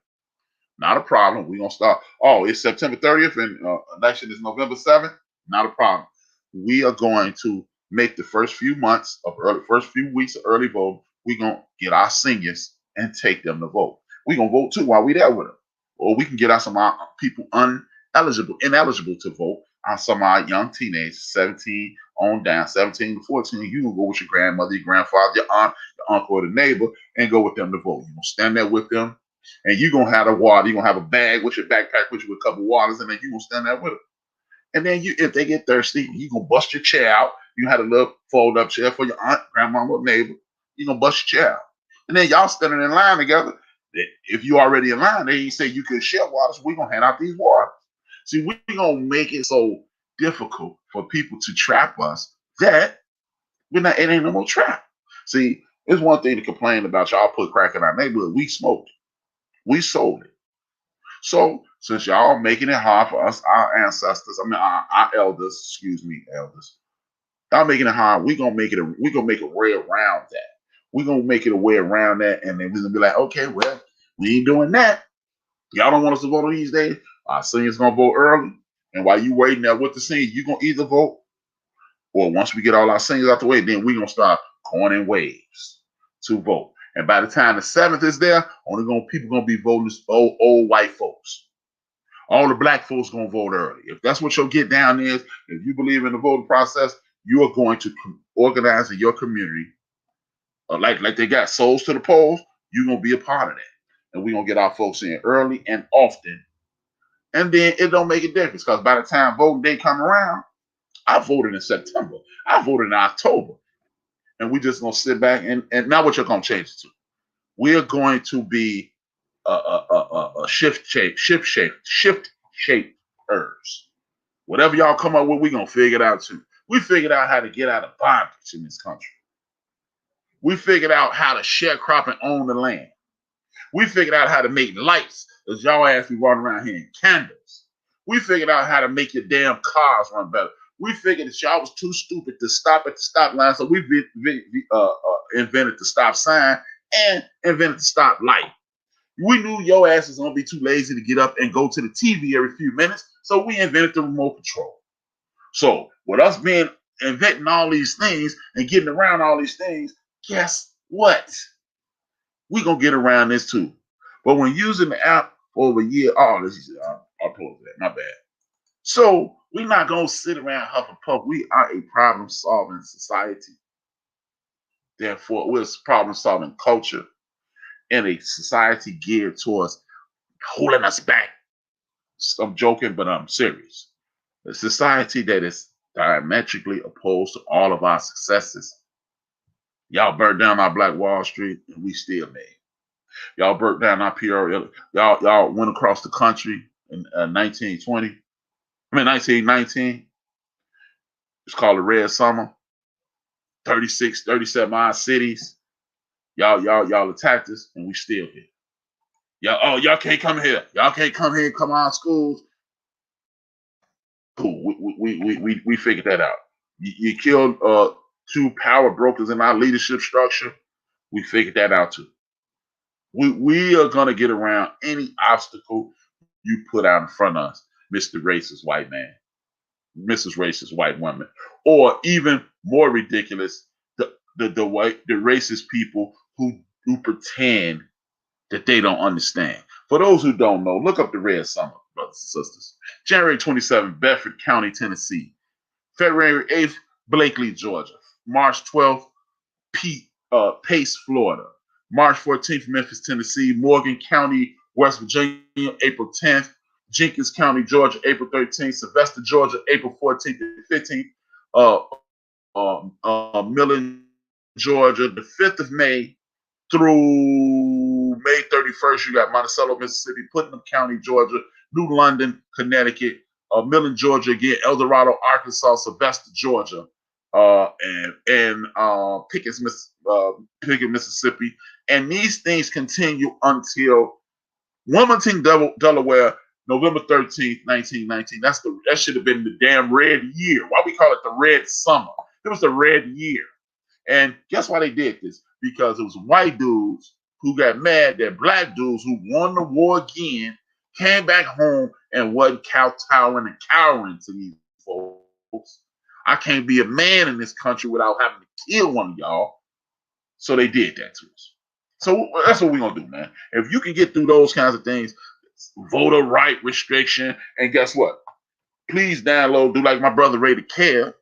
A: Not a problem. We're gonna start. Oh, it's September 30th, and election is November 7th. Not a problem. We are going to make the first few weeks of early vote. We're gonna get our seniors and take them to vote. We're gonna vote too while we're there with them. Or we can get out some people ineligible to vote, on some of our young teenagers, 17 on down, 17 to 14. You can go with your grandmother, your grandfather, your aunt, your uncle, or the neighbor, and go with them to vote. You're gonna stand there with them, and you're gonna have the water. You're gonna have a bag with your backpack with you with a couple of waters, and then you're gonna stand there with them. And then if they get thirsty, you're gonna bust your chair out. You had a little fold-up chair for your aunt, grandma, or neighbor. You're gonna bust your chair out. And then y'all standing in line together. If you already in line, they say you can share waters. We're gonna hand out these waters. See, we're gonna make it so difficult for people to trap us that it ain't no more trap. See, it's one thing to complain about y'all put crack in our neighborhood. We smoked it. We sold it. So since y'all making it hard for us, our ancestors, our elders, elders, y'all making it hard, we're gonna make a way around that. We're gonna make it a way around that, and then we're gonna be like, okay, well, we ain't doing that. Y'all don't want us to vote on these days. Our seniors gonna vote early, and while you waiting there with the seniors, you gonna either vote, or once we get all our seniors out the way, then we gonna start going in waves to vote. And by the time the 7th is there, people gonna be voting old white folks. All the black folks gonna vote early. If that's what your get down is, if you believe in the voting process, you are going to organize in your community, like they got souls to the polls. You're gonna be a part of that. And we're going to get our folks in early and often. And then it don't make a difference because by the time voting day come around, I voted in September. I voted in October. And we just going to sit back and now what you're going to change it to. We're going to be a shift shapers. Whatever y'all come up with, we're going to figure it out too. We figured out how to get out of bondage in this country. We figured out how to sharecrop and own the land. We figured out how to make lights, as y'all ass be running around here in candles. We figured out how to make your damn cars run better. We figured that y'all was too stupid to stop at the stop line, so we invented the stop sign and invented the stop light. We knew your ass was gonna be too lazy to get up and go to the TV every few minutes, so we invented the remote control. So with us inventing all these things and getting around all these things, guess what? We're going to get around this too. But when using the app for over a year, I'll close that, my bad. So We're not going to sit around huff and puff. We are a problem-solving society. Therefore, we're a problem-solving culture in a society geared towards holding us back. I'm joking, but I'm serious. A society that is diametrically opposed to all of our successes. Y'all burnt down our Black Wall Street, and we still made. Y'all burnt down our PR. Y'all went across the country in 1919. It's called the Red Summer. 36, 37 odd cities. Y'all attacked us, and we still here. Y'all can't come here. Y'all can't come here and come out of schools. Cool. We figured that out. You killed 2 power brokers in our leadership structure. We figured that out too. We are gonna get around any obstacle you put out in front of us, Mr. Racist White Man, Mrs. Racist White Woman, or even more ridiculous, the racist people who pretend that they don't understand. For those who don't know, look up the Red Summer, brothers and sisters. January 27th, Bedford County, Tennessee. February 8th, Blakely, Georgia. March 12th, Pace, Florida. March 14th, Memphis, Tennessee. Morgan County, West Virginia, April 10th. Jenkins County, Georgia, April 13th. Sylvester, Georgia, April 14th and 15th. Millen, Georgia, the 5th of May through May 31st. You got Monticello, Mississippi, Putnam County, Georgia, New London, Connecticut, Millen, Georgia again, El Dorado, Arkansas, Sylvester, Georgia, and Pickett, Mississippi. And these things continue until Wilmington, Delaware, November 13th, 1919. That should have been the damn red year. Why we call it the Red Summer? It was the red year. And guess why they did this? Because it was white dudes who got mad that black dudes who won the war again came back home and wasn't kowtowing and cowering to these folks. I can't be a man in this country without having to kill one of y'all. So they did that to us. So that's what we're going to do, man. If you can get through those kinds of things, voter right restriction, and guess what? Please do like my brother Ray to Care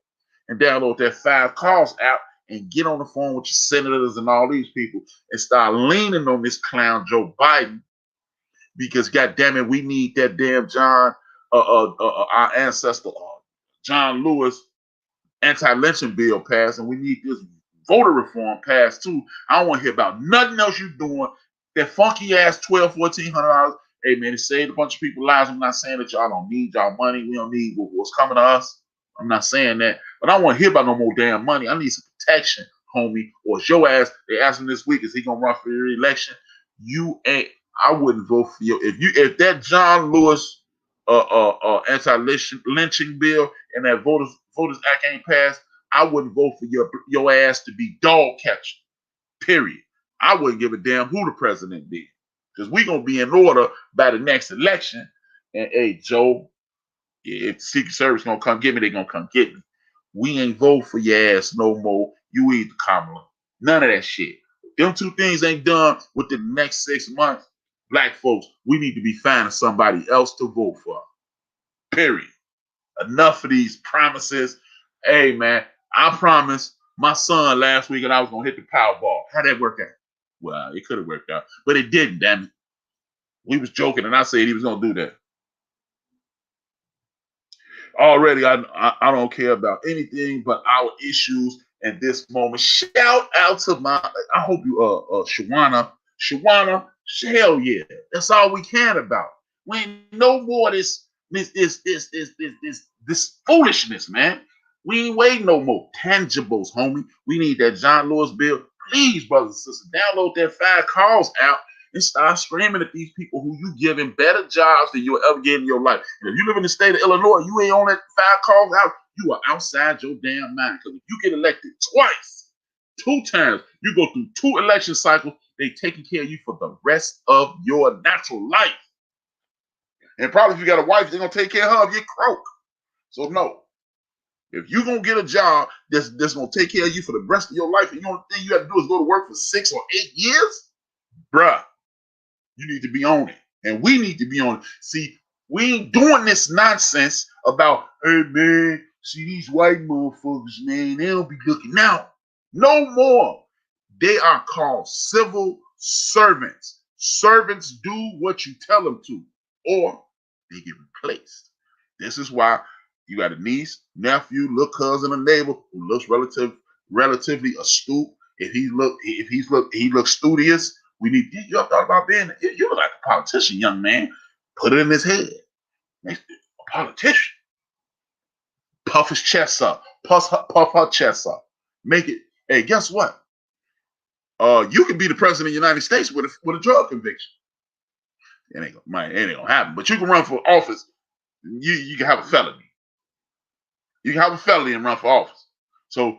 A: and download that 5 Calls app and get on the phone with your senators and all these people and start leaning on this clown Joe Biden, because goddamn it, we need that damn our ancestor John Lewis anti-lynching bill passed, and we need this voter reform passed too. I don't want to hear about nothing else you're doing. That funky ass $1,200, $1,400. Hey man, it saved a bunch of people's lives. I'm not saying that y'all don't need y'all money. We don't need what's coming to us. I'm not saying that, but I don't want to hear about no more damn money. I need some protection, homie. Or it's your ass. They asked him this week, is he gonna run for your election? You ain't. I wouldn't vote for you if that John Lewis anti-lynching bill and that Voters Act ain't passed. I wouldn't vote for your ass to be dog catcher. Period. I wouldn't give a damn who the president be, because we gonna be in order by the next election. And hey, Joe, if the Secret Service gonna come get me, they gonna come get me. We ain't vote for your ass no more. You either Kamala. None of that shit. Them 2 things ain't done within the next 6 months. Black folks, we need to be finding somebody else to vote for. Period. Enough of these promises. Hey man, I promised my son last week that I was gonna hit the Powerball. How'd that work out? Well, it could have worked out, but it didn't, damn it. We was joking and I said he was gonna do that. Already, I don't care about anything but our issues in this moment. Shout out to I hope you Shawana, hell yeah. That's all we care about. We ain't no more this foolishness, man. We ain't waiting no more tangibles, homie. We need that John Lewis bill. Please, brothers and sisters, download that 5 Calls app and start screaming at these people who you giving better jobs than you'll ever get in your life. And if you live in the state of Illinois, you ain't on that 5 Calls out, you are outside your damn mind. Because if you get elected twice, 2 times, you go through 2 election cycles, they taking care of you for the rest of your natural life. And probably if you got a wife, they're going to take care of her if you croak. So no. If you're going to get a job that's going to take care of you for the rest of your life, and the only thing you have to do is go to work for 6 or 8 years, bruh, you need to be on it. And we need to be on it. See, we ain't doing this nonsense about, hey man, see these white motherfuckers, man, they don't be looking out. No more. They are called civil servants. Servants do what you tell them to, or they get replaced. This is why you got a niece, nephew, little cousin, a neighbor who looks relatively astute. If he looks studious, we need. You ever thought about being? You look like a politician, young man. Put it in his head. A politician. Puff his chest up. Puff her chest up. Make it. Hey, guess what? You can be the president of the United States with a drug conviction. It ain't gonna happen. But you can run for office. You can have a felony. You can have a felony and run for office. So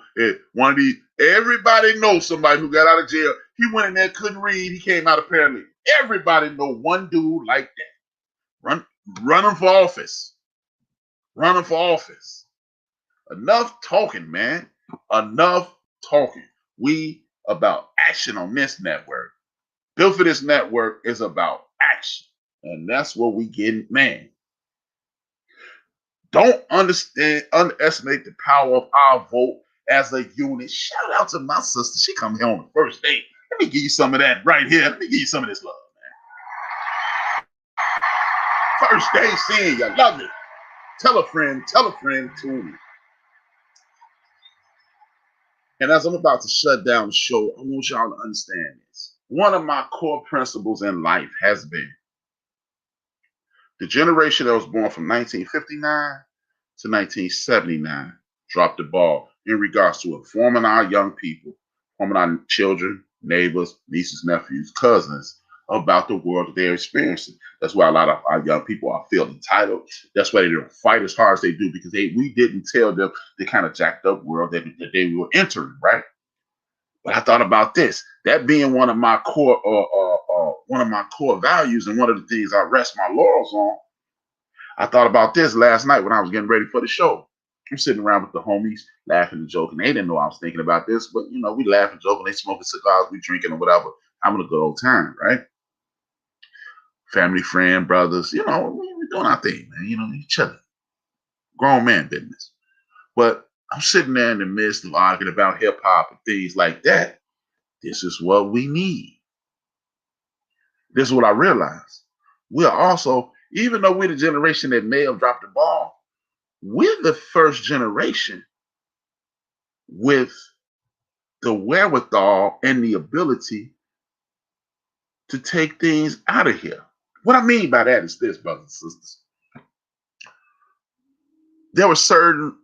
A: one of these, everybody knows somebody who got out of jail. He went in there, couldn't read. He came out apparently. Everybody know one dude like that. Running for office. Running for office. Enough talking, man. Enough talking. We about action on this network. Built for this network is about action. And that's what we getting, man. Don't underestimate the power of our vote as a unit. Shout out to my sister. She come here on the first day. Let me give you some of that right here. Let me give you some of this love, man. First day seeing you. Love it. Tell a friend to me. And as I'm about to shut down the show, I want y'all to understand this. One of my core principles in life has been the generation that was born from 1959 to 1979 dropped the ball in regards to informing our young people, informing our children, neighbors, nieces, nephews, cousins about the world that they're experiencing. That's why a lot of our young people are feeling entitled. That's why they don't fight as hard as they do, because we didn't tell them the kind of jacked up world that they were entering, right? But I thought about this, that being one of my core values and one of the things I rest my laurels on. I thought about this last night when I was getting ready for the show. I'm sitting around with the homies, laughing and joking. They didn't know I was thinking about this, but we laughing, joking. They smoking cigars, we drinking or whatever. Having a good old time, right? Family, friend, brothers, we doing our thing, man. Each other. Grown man business. But I'm sitting there in the midst of arguing about hip hop and things like that. This is what we need. This is what I realized. We're also, even though we're the generation that may have dropped the ball, we're the first generation with the wherewithal and the ability to take things out of here. What I mean by that is this, brothers and sisters. There were certain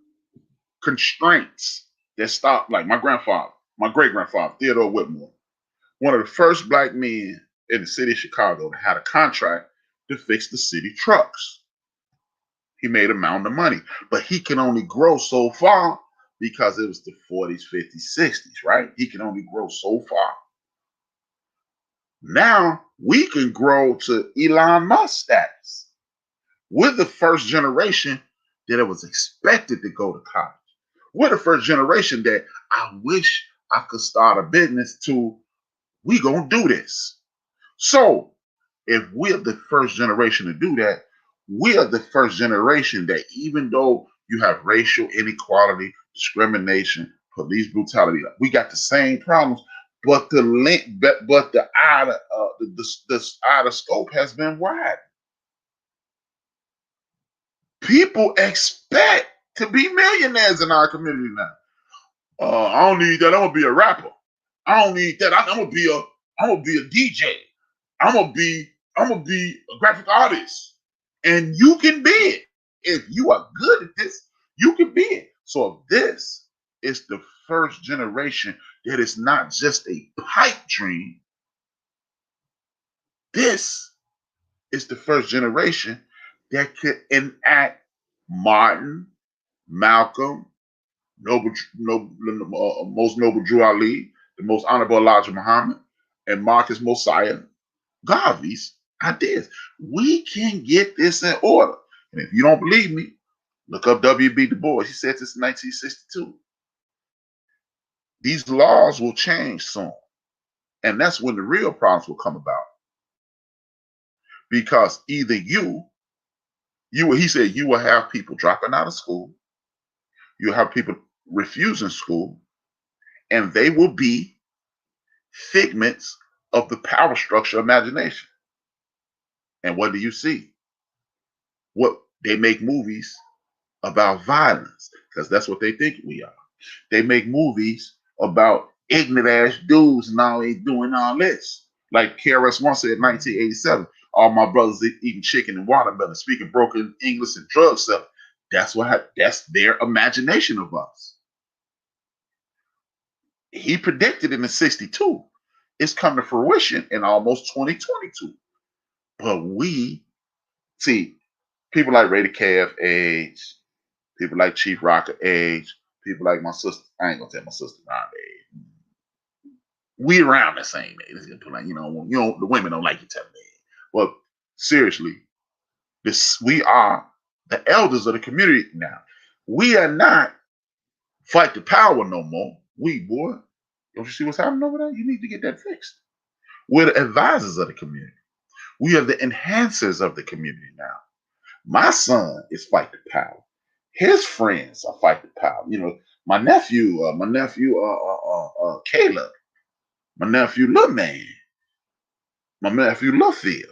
A: constraints that stopped, like my great-grandfather, Theodore Whitmore, one of the first black men in the city of Chicago that had a contract to fix the city trucks. He made a mountain of money, but he can only grow so far because it was the 40s, 50s, 60s, right? He can only grow so far. Now we can grow to Elon Musk status. We're the first generation that it was expected to go to college. We're the first generation that I wish I could start a business to. We gonna do this. So if we're the first generation to do that, we are the first generation that, even though you have racial inequality, discrimination, police brutality, we got the same problems, but the eye of scope has been wide. People expect to be millionaires in our community now. I don't need that. I'm gonna be a rapper. I don't need that. I'm gonna be a DJ. I'm gonna be a graphic artist. And you can be it. If you are good at this, you can be it. So this is the first generation that is not just a pipe dream. This is the first generation that could enact Martin, Malcolm, most noble Drew Ali, the most honorable Elijah Muhammad, and Marcus Mosiah Garvey's ideas. We can get this in order. And if you don't believe me, look up W.B. Du Bois. He said this in 1962. These laws will change soon. And that's when the real problems will come about. Because either you He said you will have people dropping out of school. You'll have people refusing school, and they will be figments of the power structure imagination. And what do you see? What they make movies about violence, because that's what they think we are. They make movies about ignorant ass dudes and all they doing all this. Like KRS-One said in 1987, all my brothers eating chicken and watermelon, speaking broken English and drug selling. That's their imagination of us. He predicted in the 62. It's come to fruition in almost 2022. But we see people like Rady Calf age, people like Chief Rocker age, people like my sister. I ain't gonna tell my sister around age. We around the same age. Like, the women don't like you telling me. But seriously, we are the elders of the community now. We are not fight the power no more. Boy, don't you see what's happening over there? You need to get that fixed. We're the advisors of the community. We are the enhancers of the community now. My son is fight the power. His friends are fight the power. My nephew, Caleb, my nephew Lil Man, my nephew Lil Phil.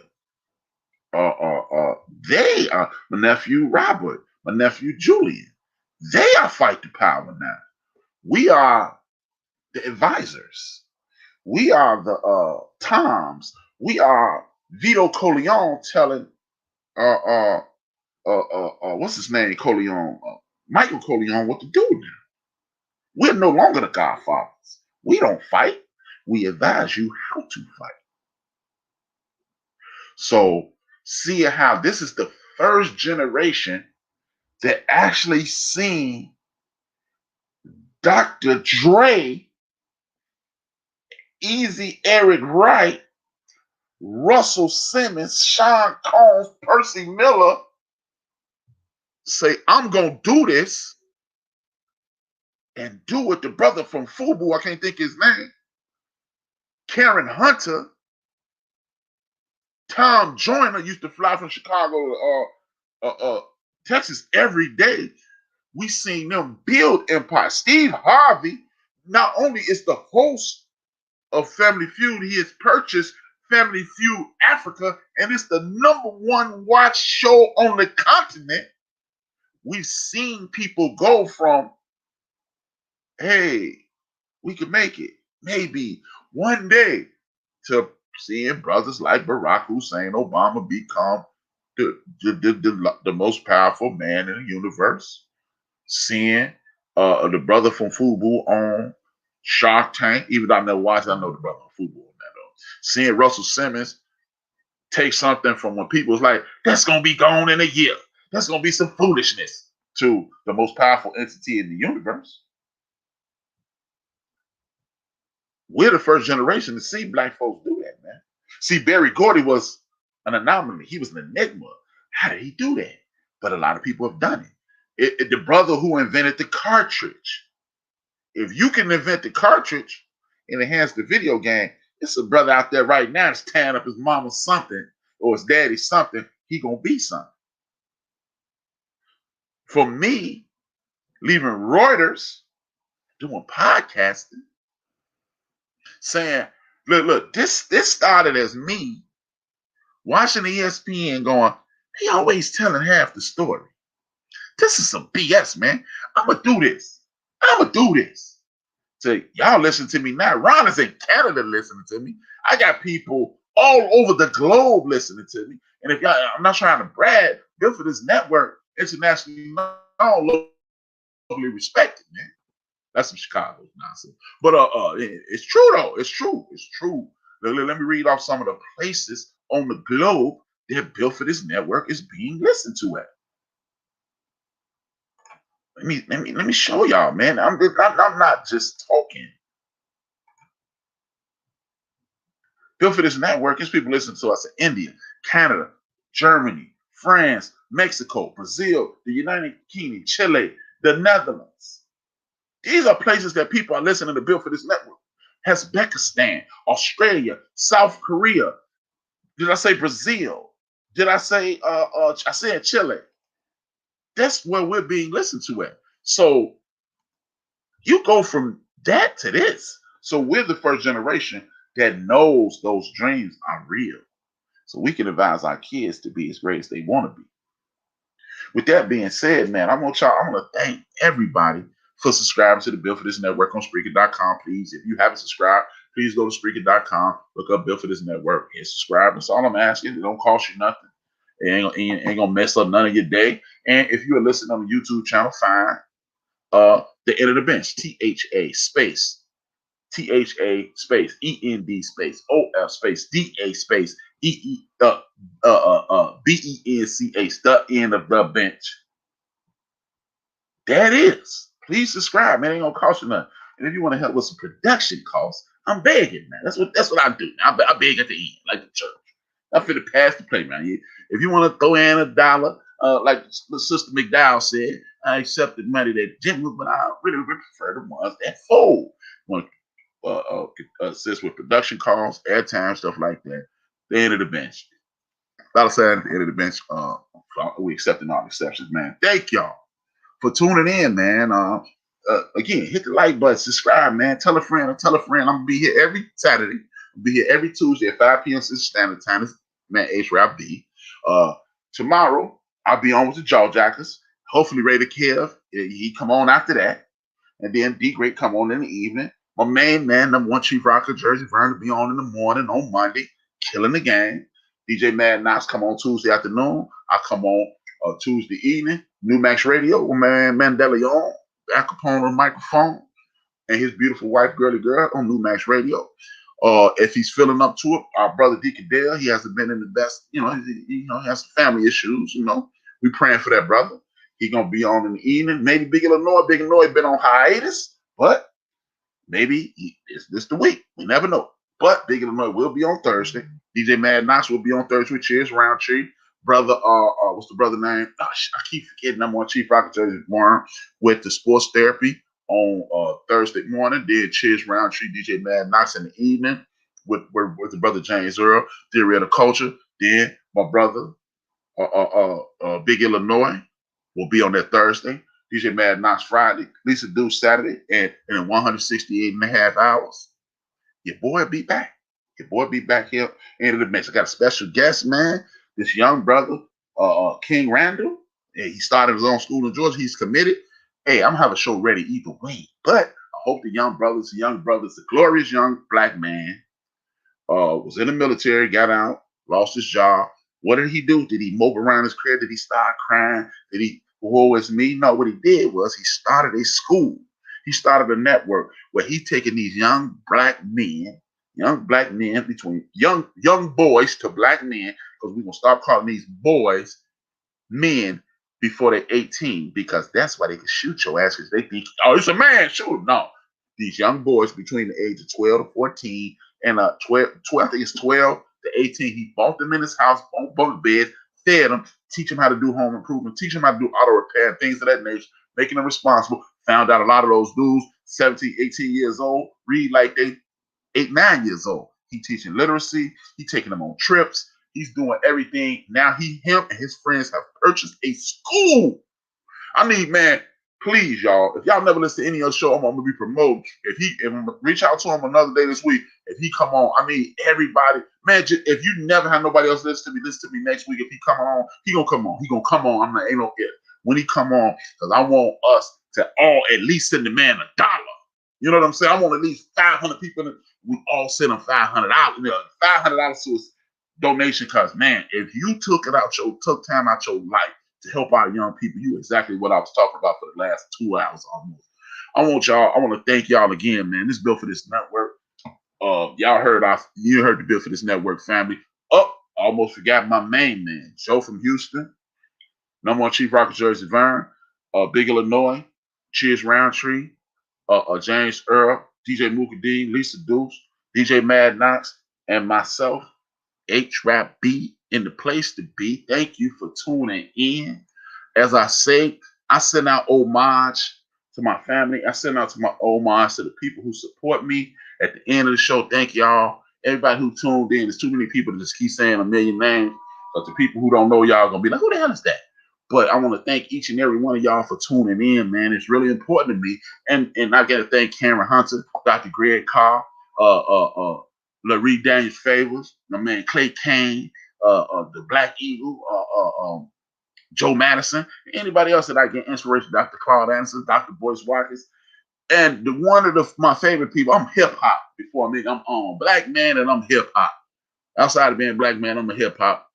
A: They are my nephew Robert, my nephew Julian. They are fight the power now. We are the advisors. We are the Toms. We are Vito Corleone telling what's his name, Corleone, Michael Corleone, what to do now. We're no longer the Godfathers. We don't fight. We advise you how to fight. So, see how this is the first generation that actually seen Dr. Dre, Easy Eric Wright, Russell Simmons, Sean Combs, Percy Miller say, I'm going to do this and do what the brother from FUBU, I can't think his name, Karen Hunter, Tom Joyner used to fly from Chicago to Texas every day. We seen them build empire. Steve Harvey not only is the host of Family Feud, he has purchased Family Feud Africa, and it's the #1 watch show on the continent. We've seen people go from, hey, we could make it maybe one day, to seeing brothers like Barack Hussein Obama become the most powerful man in the universe. Seeing the brother from FUBU on Shark Tank, even though I never watched, I know the brother from FUBU on that though. Seeing Russell Simmons take something from when people was like, that's gonna be gone in a year. That's gonna be some foolishness, to the most powerful entity in the universe. We're the first generation to see black folks do that, man. See, Berry Gordy was an anomaly. He was an enigma. How did he do that? But a lot of people have done it. The brother who invented the cartridge. If you can invent the cartridge and enhance the video game, it's a brother out there right now that's tearing up his mama something or his daddy something. He gonna be something. For me, leaving Reuters, doing podcasting, saying, look, this started as me watching ESPN going, they always telling half the story. This is some BS, man. I'm going to do this. So y'all listen to me now. Ron is in Canada listening to me. I got people all over the globe listening to me. And if y'all, I'm not trying to brag, good for this network, internationally known, locally respected, man. That's some Chicago nonsense. But it's true though. It's true. Let me read off some of the places on the globe that built for this network is being listened to at. Let me show y'all, man. I'm not just talking. Built for this network is people listening to us in India, Canada, Germany, France, Mexico, Brazil, the United Kingdom, Chile, the Netherlands. These are places that people are listening to build for this network. Uzbekistan, Australia, South Korea. Did I say Brazil? Did I say I said Chile? That's where we're being listened to at. So you go from that to this. So we're the first generation that knows those dreams are real. So we can advise our kids to be as great as they want to be. With that being said, man, I want to thank everybody for subscribing to the Bill for This Network on Spreaker.com. Please, if you haven't subscribed, please go to Spreaker.com, look up Bill for This Network, and subscribe. That's all I'm asking. It don't cost you nothing. It ain't gonna mess up none of your day. And if you are listening on the YouTube channel, fine. The End of the Bench, THA space END space OF space DA space BENCH, the End of the Bench. That is. Please subscribe, man. It ain't gonna cost you nothing. And if you want to help with some production costs, I'm begging, man. That's what I do. I beg at the end, like the church. I'm finna pass the plate, man. If you want to throw in $1, like Sister McDowell said, I accept the money that generous, but I really prefer the ones that fold. Want to assist with production costs, airtime, stuff like that. The End of the Bench. $sign at the End of the Bench. We accepting all exceptions, man. Thank y'all for tuning in, man. Again, hit the like button, subscribe, man. Tell a friend. I'm gonna be here every Saturday. I'll be here every Tuesday at 5 p.m. Central Standard Time. This man HRap B. Tomorrow I'll be on with the Jawjackers. Hopefully Ray the Kev, he come on after that, and then D Great come on in the evening. My main man, #1 Chief Rocker Jersey Vern, to be on in the morning on Monday, killing the game. DJ Mad Knox come on Tuesday afternoon. I come on Tuesday evening. New Max Radio with man Mandela Young, back upon the microphone, and his beautiful wife, Girly Girl, on New Max Radio. If he's feeling up to it, our brother Deacon Dale, he hasn't been in the best, he has some family issues, we praying for that brother. He gonna be on in the evening. Maybe Big Illinois been on hiatus, but maybe it's this the week. We never know. But Big Illinois will be on Thursday. DJ Mad Knox will be on Thursday with Cheers Roundtree. Brother, what's the brother name? I keep forgetting. #1 Chief Rocker Jersey Warren with the sports therapy on Thursday morning. Then Cheers Roundtree, DJ Mad Knox in the evening with the brother James Earl, Theory of the Culture. Then my brother, Big Illinois, will be on that Thursday. DJ Mad Knox Friday, Lisa Deuce Saturday, and in 168.5 hours, your boy be back. Your boy be back here in the mix. I got a special guest, man. This young brother, King Randall. He started his own school in Georgia. He's committed. Hey, I'm gonna have a show ready either way. But I hope the young brothers, the glorious young black man, was in the military, got out, lost his job. What did he do? Did he mope around his crib? Did he start crying? Did he, woe is me? No, what he did was he started a school. He started a network where he's taking these young black men between young boys to black men, because we're gonna start calling these boys men before they're 18, because that's why they can shoot your ass, because they think, oh, it's a man, shoot. No, these young boys between the age of 12 to 14 and 12, I think it's 12 to 18, he bought them in his house, bunk beds, fed them, teach them how to do home improvement, teach them how to do auto repair, things of that nature, making them responsible. Found out a lot of those dudes, 17, 18 years old, read like they 8, 9 years old. He teaching literacy. He taking them on trips. He's doing everything. Now him and his friends have purchased a school. I mean, man, please, y'all, if y'all never listen to any other show I'm gonna be promoting, if reach out to him another day this week, if he come on, I mean, everybody, man, if you never have nobody else listen to me next week. If he come on, he gonna come on. He gonna come on. I'm like, ain't no if. When he come on, because I want us to all at least send the man $1. You know what I'm saying? I want at least 500 people. We all send them $500. $500 to his donation. Because, man, if you took time out your life to help our young people, you exactly what I was talking about for the last 2 hours almost. I want to thank y'all again, man. This is Built for This Network. You heard the Built for This Network family. Almost forgot my main man, Joe from Houston. #1 Chief Rocker Jersey Vern. Big Illinois. Cheers Roundtree. James Earl, DJ Mooka Dean, Lisa Deuce, DJ Mad Knox, and myself, HRap B, in the place to be. Thank you for tuning in. As I say, I send out homage to my family. I send out to my homage to the people who support me. At the end of the show, thank y'all. Everybody who tuned in, there's too many people to just keep saying a million names. But the people who don't know y'all are going to be like, who the hell is that? But I want to thank each and every one of y'all for tuning in, man. It's really important to me. And I got to thank Cameron Hunter, Dr. Greg Carr, Larry Daniels Favors, my man Clay Kane, the Black Eagle, Joe Madison, anybody else that I get inspiration, Dr. Claude Anderson, Dr. Boyce Watkins. And one of my favorite people, I'm hip hop before I mean I'm black man and I'm hip hop. Outside of being black man, I'm a hip hop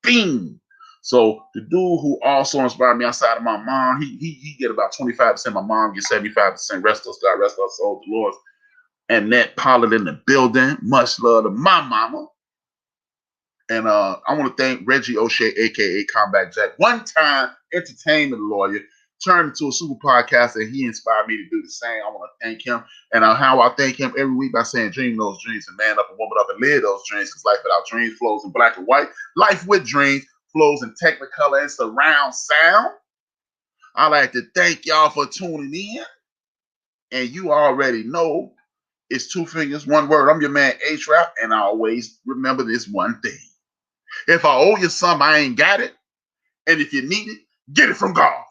A: fiend. So the dude who also inspired me outside of my mom, he get about 25%. My mom gets 75%. Rest of us, God rest our soul, the Lord. And Nat Pollard in the building. Much love to my mama. And I want to thank Reggie O'Shea, aka Combat Jack, one-time entertainment lawyer, turned into a super podcaster, and he inspired me to do the same. I want to thank him. And how I thank him every week by saying, dream those dreams and man up and woman up and live those dreams, because life without dreams flows in black and white. Life with dreams flows in technicolor and surround sound. I like to thank y'all for tuning in. And you already know it's 2 fingers, 1 word. I'm your man, HRap, and I always remember this one thing. If I owe you something, I ain't got it. And if you need it, get it from God.